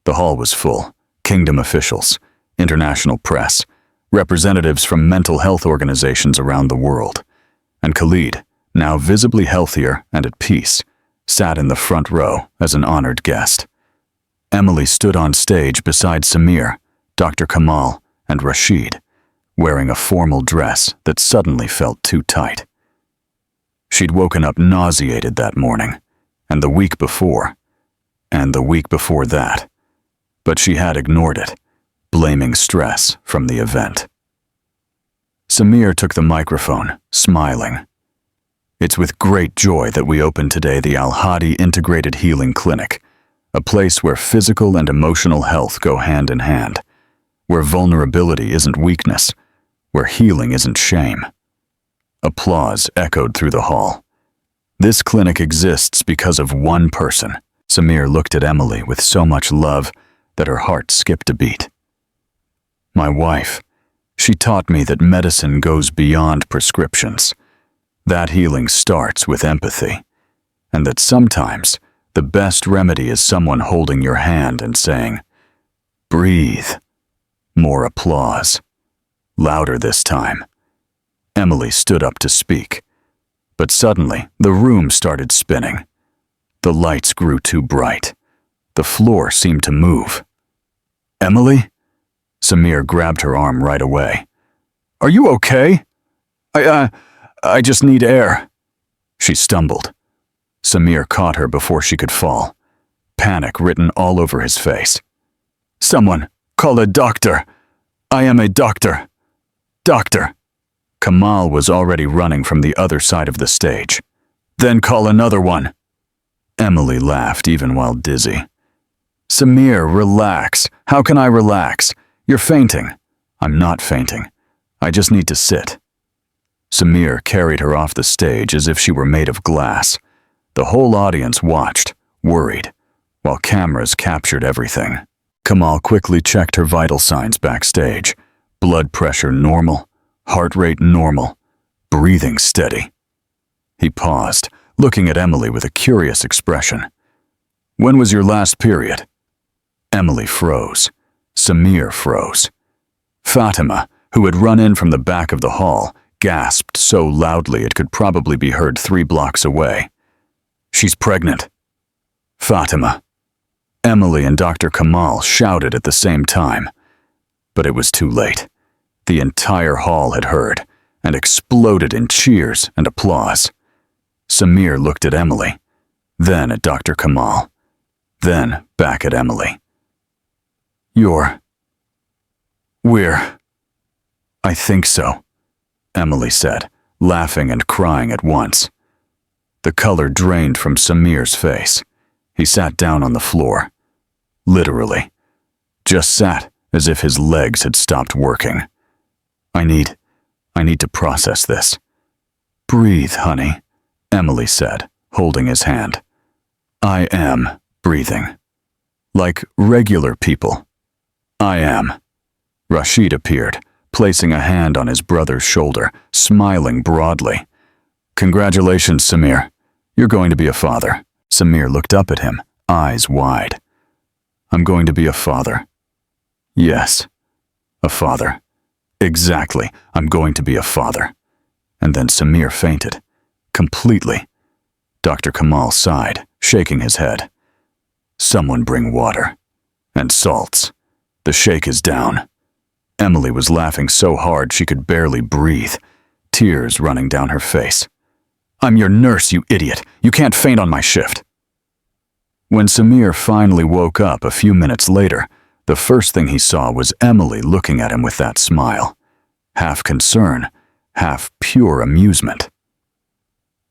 The hall was full. Kingdom officials, international press, representatives from mental health organizations around the world. And Khalid, now visibly healthier and at peace, sat in the front row as an honored guest. Emily stood on stage beside Samir, Dr. Kamal, and Rashid, wearing a formal dress that suddenly felt too tight. She'd woken up nauseated that morning, and the week before, and the week before that, but she had ignored it, blaming stress from the event. Samir took the microphone, smiling. "It's with great joy that we open today the Al-Hadi Integrated Healing Clinic, a place where physical and emotional health go hand in hand, where vulnerability isn't weakness, where healing isn't shame." Applause echoed through the hall. "This clinic exists because of one person." Samir looked at Emily with so much love that her heart skipped a beat. "My wife. She taught me that medicine goes beyond prescriptions, that healing starts with empathy, and that sometimes The best remedy is someone holding your hand and saying, "Breathe." More applause. Louder this time. Emily stood up to speak. But suddenly, the room started spinning. The lights grew too bright. The floor seemed to move. "Emily?" Samir grabbed her arm right away. "Are you okay?" I just need air." She stumbled. Samir caught her before she could fall, panic written all over his face. "Someone, call a doctor. I am a doctor. Doctor." Kamal was already running from the other side of the stage. "Then call another one." Emily laughed even while dizzy. "Samir, relax. How can I relax? You're fainting." "I'm not fainting. I just need to sit." Samir carried her off the stage as if she were made of glass. The whole audience watched, worried, while cameras captured everything. Kamal quickly checked her vital signs backstage. Blood pressure normal, heart rate normal, breathing steady. He paused, looking at Emily with a curious expression. "When was your last period?" Emily froze. Samir froze. Fatima, who had run in from the back of the hall, gasped so loudly it could probably be heard 3 blocks away. "She's pregnant." "Fatima." Emily and Dr. Kamal shouted at the same time. But it was too late. The entire hall had heard and exploded in cheers and applause. Samir looked at Emily, then at Dr. Kamal, then back at Emily. We're... "I think so," Emily said, laughing and crying at once. The color drained from Samir's face. He sat down on the floor. Literally. Just sat as if his legs had stopped working. I need to process this." "Breathe, honey," Emily said, holding his hand. "I am breathing. Like regular people. I am." Rashid appeared, placing a hand on his brother's shoulder, smiling broadly. "Congratulations, Samir. You're going to be a father." Samir looked up at him, eyes wide. "I'm going to be a father." "Yes, a father. Exactly, I'm going to be a father." And then Samir fainted. Completely. Dr. Kamal sighed, shaking his head. "Someone bring water. And salts. The sheikh is down." Emily was laughing so hard she could barely breathe, tears running down her face. "I'm your nurse, you idiot. You can't faint on my shift." When Samir finally woke up a few minutes later, the first thing he saw was Emily looking at him with that smile. Half concern, half pure amusement.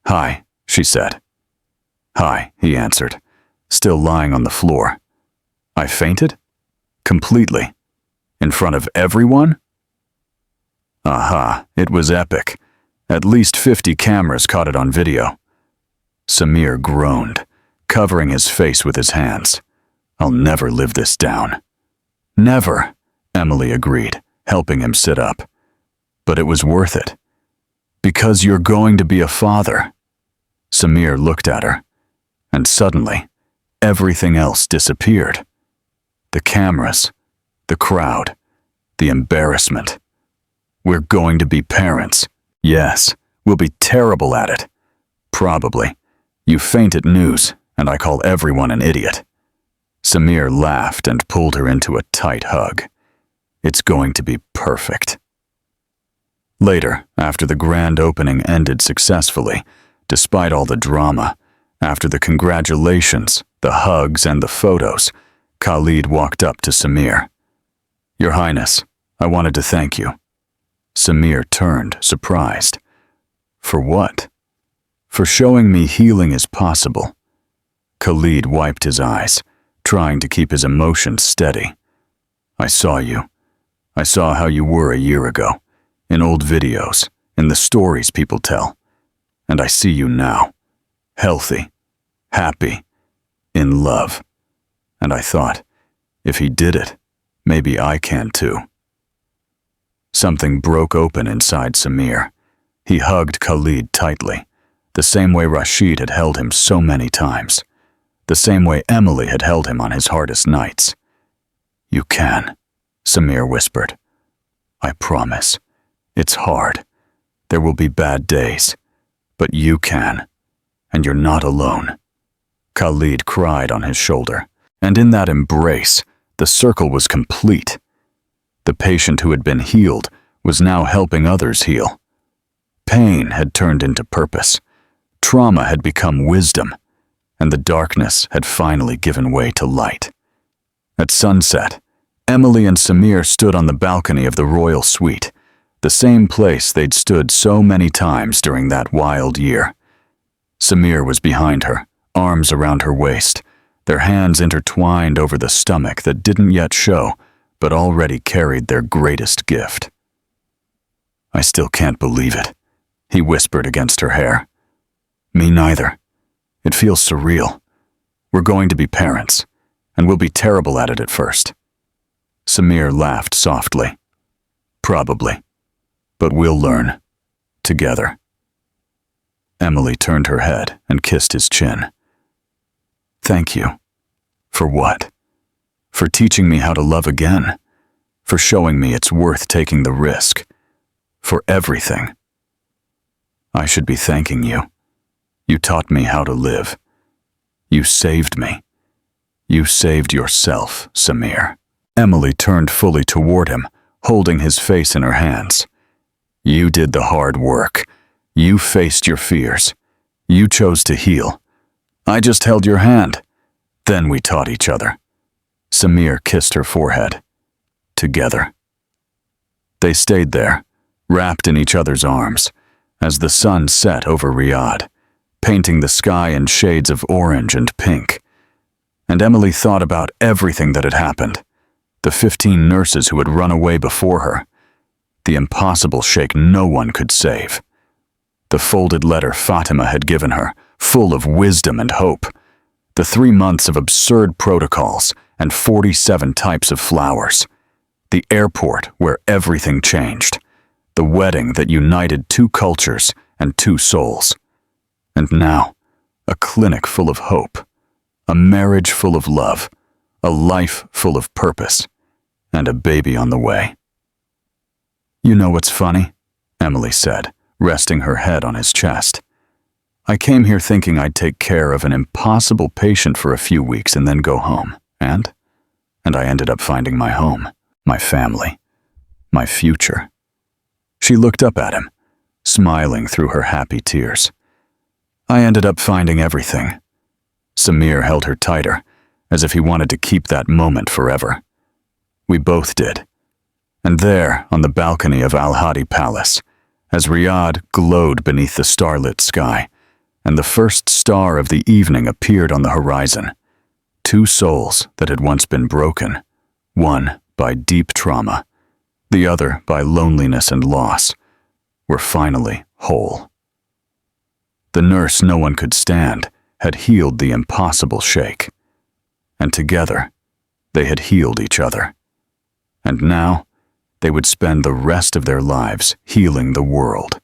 "Hi," she said. "Hi," he answered, still lying on the floor. "I fainted?" "Completely. In front of everyone?" Aha, it was epic. At least 50 cameras caught it on video. Samir groaned, covering his face with his hands. "I'll never live this down." "Never," Emily agreed, helping him sit up. "But it was worth it. Because you're going to be a father." Samir looked at her, and suddenly, everything else disappeared. The cameras, the crowd, the embarrassment. "We're going to be parents. Yes, we'll be terrible at it. Probably. You faint at news, and I call everyone an idiot." Samir laughed and pulled her into a tight hug. "It's going to be perfect." Later, after the grand opening ended successfully, despite all the drama, after the congratulations, the hugs, and the photos, Khalid walked up to Samir. "Your Highness, I wanted to thank you." Samir turned, surprised. "For what?" "For showing me healing is possible." Khalid wiped his eyes, trying to keep his emotions steady. "I saw you. I saw how you were a year ago, in old videos, in the stories people tell. And I see you now, healthy, happy, in love. And I thought, if he did it, maybe I can too." Something broke open inside Samir. He hugged Khalid tightly, the same way Rashid had held him so many times. the same way Emily had held him on his hardest nights. "You can," Semana whispered. "I promise. It's hard. There will be bad days. But you can. And you're not alone." Khalid cried on his shoulder, and in that embrace, the circle was complete. The patient who had been healed was now helping others heal. Pain had turned into purpose. Trauma had become wisdom, and the darkness had finally given way to light. At sunset, Emily and Semana stood on the balcony of the royal suite, the same place they'd stood so many times during that wild year. Semana was behind her, arms around her waist, their hands intertwined over the stomach that didn't yet show, but already carried their greatest gift. "I still can't believe it," he whispered against her hair. "Me neither. It feels surreal. We're going to be parents, and we'll be terrible at it at first." Semana laughed softly. "Probably. But we'll learn. Together." Emily turned her head and kissed his chin. "Thank you." "For what?" "For teaching me how to love again. For showing me it's worth taking the risk. For everything." "I should be thanking you. You taught me how to live. You saved me. You saved yourself, Semana." Emily turned fully toward him, holding his face in her hands. "You did the hard work. You faced your fears. You chose to heal. I just held your hand. Then we taught each other." Semana kissed her forehead. Together. They stayed there, wrapped in each other's arms, as the sun set over Riyadh, painting the sky in shades of orange and pink. And Emily thought about everything that had happened. The 15 nurses who had run away before her. The impossible sheikh no one could save. The folded letter Fatima had given her, full of wisdom and hope. The 3 months of absurd protocols and 47 types of flowers. The airport where everything changed. The wedding that united 2 cultures and 2 souls. And now, a clinic full of hope. A marriage full of love. A life full of purpose. And a baby on the way. "You know what's funny?" Emily said, resting her head on his chest. "I came here thinking I'd take care of an impossible patient for a few weeks and then go home. And I ended up finding my home, my family, my future." She looked up at him, smiling through her happy tears. "I ended up finding everything." Semana held her tighter, as if he wanted to keep that moment forever. "We both did." And there, on the balcony of Al Hadi Palace, as Riyadh glowed beneath the starlit sky, and the first star of the evening appeared on the horizon, 2 souls that had once been broken, one by deep trauma, the other by loneliness and loss, were finally whole. The nurse no one could stand had healed the impossible sheikh, and together they had healed each other. And now, they would spend the rest of their lives healing the world.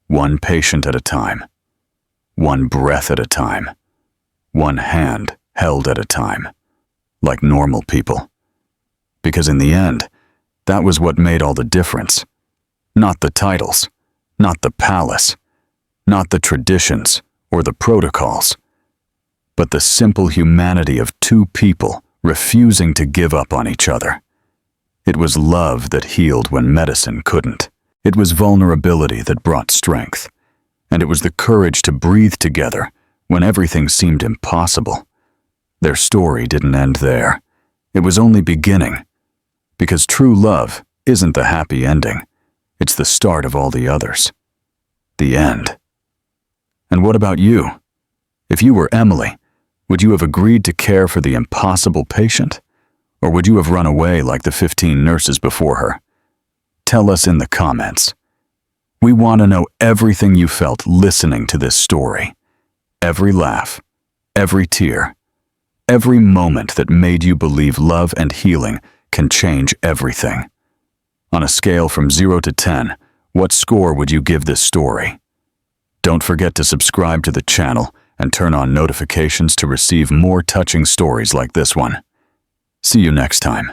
One patient at a time. One breath at a time. One hand held at a time. Like normal people. Because in the end, that was what made all the difference. Not the titles. Not the palace. Not the traditions or the protocols. But the simple humanity of 2 people refusing to give up on each other. It was love that healed when medicine couldn't. It was vulnerability that brought strength. And it was the courage to breathe together when everything seemed impossible. Their story didn't end there. It was only beginning. Because true love isn't the happy ending. It's the start of all the others. The end. And what about you? If you were Emily, would you have agreed to care for the impossible patient? Or would you have run away like the 15 nurses before her? Tell us in the comments. We want to know everything you felt listening to this story. Every laugh, every tear, every moment that made you believe love and healing can change everything. On a scale from 0 to 10, what score would you give this story? Don't forget to subscribe to the channel and turn on notifications to receive more touching stories like this one. See you next time.